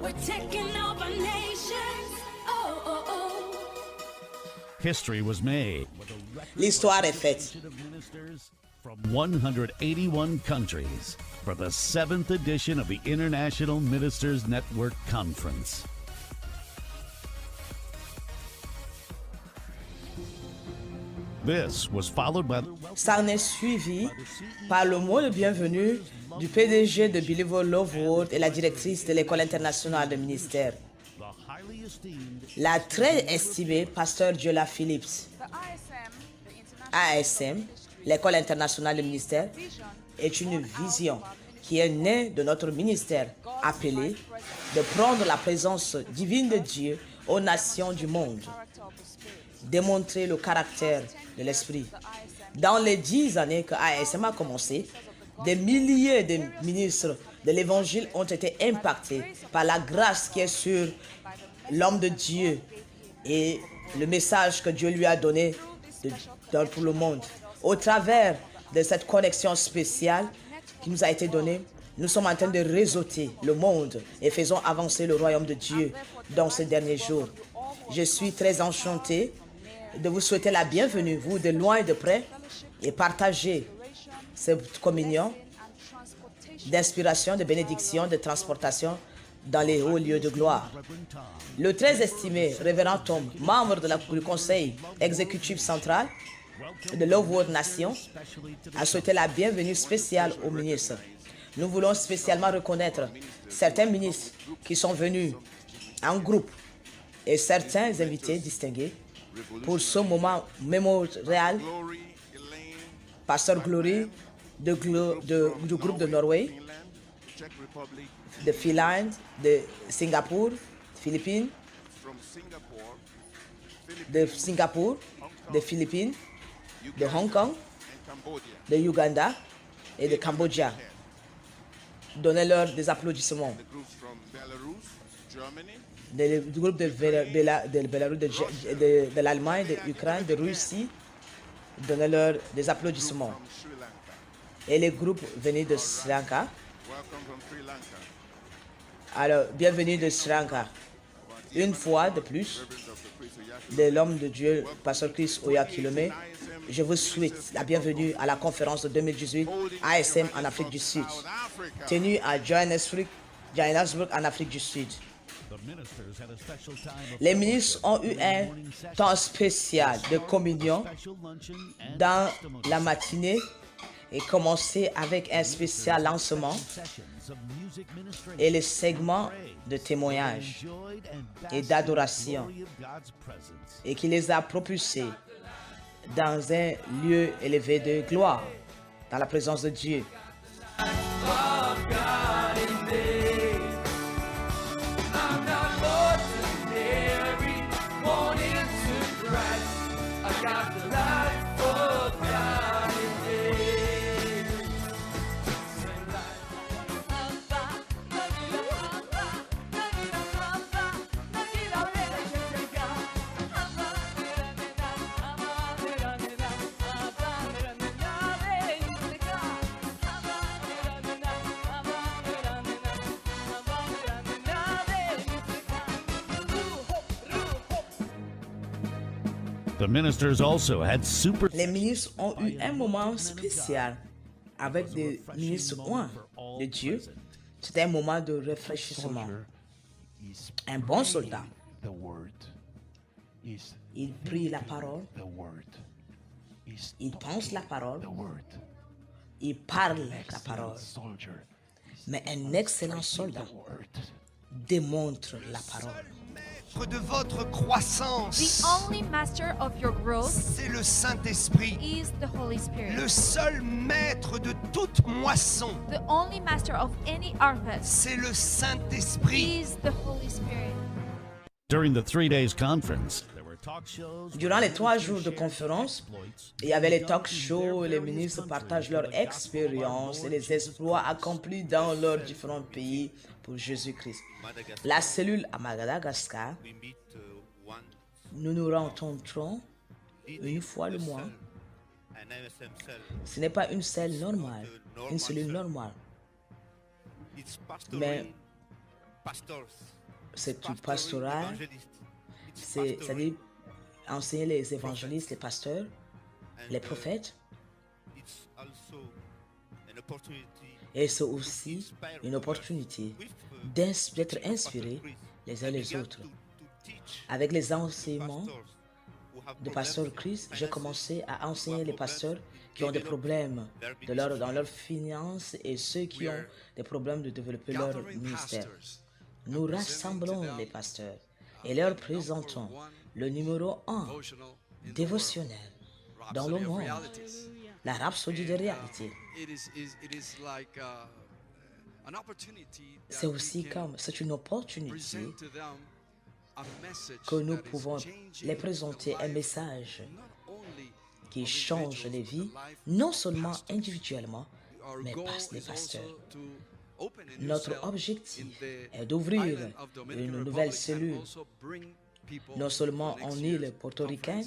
We're taking over nations. Oh, oh, oh. History was made. L'histoire est faite. From 181 countries for the 7th edition of the International Ministers Network Conference. This was followed by Ça en est suivi par le mot de bienvenue du PDG de Believer Love World et la directrice de l'École internationale de ministère. La très estimée pasteur Giola Phillips. ASM, l'École internationale de ministère, est une vision qui est née de notre ministère appelé de prendre la présence divine de Dieu aux nations du monde, démontrer le caractère de l'Esprit. Dans les 10 années que ASM a commencé, des milliers de ministres de l'Évangile ont été impactés par la grâce qui est sur l'homme de Dieu et le message que Dieu lui a donné dans tout le monde. Au travers de cette connexion spéciale qui nous a été donnée, nous sommes en train de réseauter le monde et faisons avancer le royaume de Dieu dans ces derniers jours. Je suis très enchanté de vous souhaiter la bienvenue, vous de loin et de près, et partager cette communion d'inspiration, de bénédiction, de transportation dans les hauts lieux de gloire. Le très estimé révérend Tom, membre du conseil exécutif central de Love World Nation, a souhaité la bienvenue spéciale aux ministres. Nous voulons spécialement reconnaître certains ministres qui sont venus en groupe et certains invités distingués pour ce moment mémorial. Pasteur Glory du groupe de Norvège, de Finlande, de Singapour, Philippines, de Singapour, de Philippines, de Hong Kong, de Uganda et de Cambodge. Donnez-leur des applaudissements. Du groupe de Belarus, de l'Allemagne, de l'Ukraine, de Russie, donnez-leur des applaudissements. Et les groupes venus de Sri Lanka. Alors, bienvenue de Sri Lanka. Une fois de plus, de l'homme de Dieu, Pasteur Chris Oyakhilome, je vous souhaite la bienvenue à la conférence de 2018 ASM en Afrique du Sud, tenue à Johannesburg, en Afrique du Sud. Les ministres ont eu un temps spécial de communion dans la matinée et commencé avec un spécial lancement et les segments de témoignage et d'adoration et qui les a propulsés dans un lieu élevé de gloire, dans la présence de Dieu. Les ministres ont eu un moment spécial avec des ministres oints de Dieu. C'était un moment de rafraîchissement. Un bon soldat, il prie la parole, il pense la parole, il parle la parole. Mais un excellent soldat démontre la parole. De votre croissance, the only master of your growth c'est le Saint-Esprit, is the Holy Spirit. Le seul maître de toute moisson, The only master of any harvest, c'est le Saint-Esprit. is the Holy Spirit. During the 3 days conference, there were talk shows. Durant les 3 jours de conférence, il y avait les talk shows, les ministres partagent leur expérience et les exploits accomplis dans leurs différents pays pour Jésus-Christ. La cellule à Madagascar, nous nous rencontrons une fois le mois. Ce n'est pas une cellule normale, une cellule normale, mais c'est tout pastoral, c'est-à-dire enseigner les évangélistes, les pasteurs, les prophètes. Et c'est aussi une opportunité d'être inspirés les uns les autres. Avec les enseignements de Pasteur Chris, j'ai commencé à enseigner les pasteurs qui ont des problèmes dans leurs finances et ceux qui ont des problèmes de développer leur ministère. Nous rassemblons les pasteurs et leur présentons le numéro 1 dévotionnel dans le monde, la rhapsodie de réalité. C'est aussi comme, c'est une opportunité que nous pouvons les présenter un message qui change les vies, non seulement individuellement, mais par les pasteurs. Notre objectif est d'ouvrir une nouvelle cellule, non seulement en île portoricaine,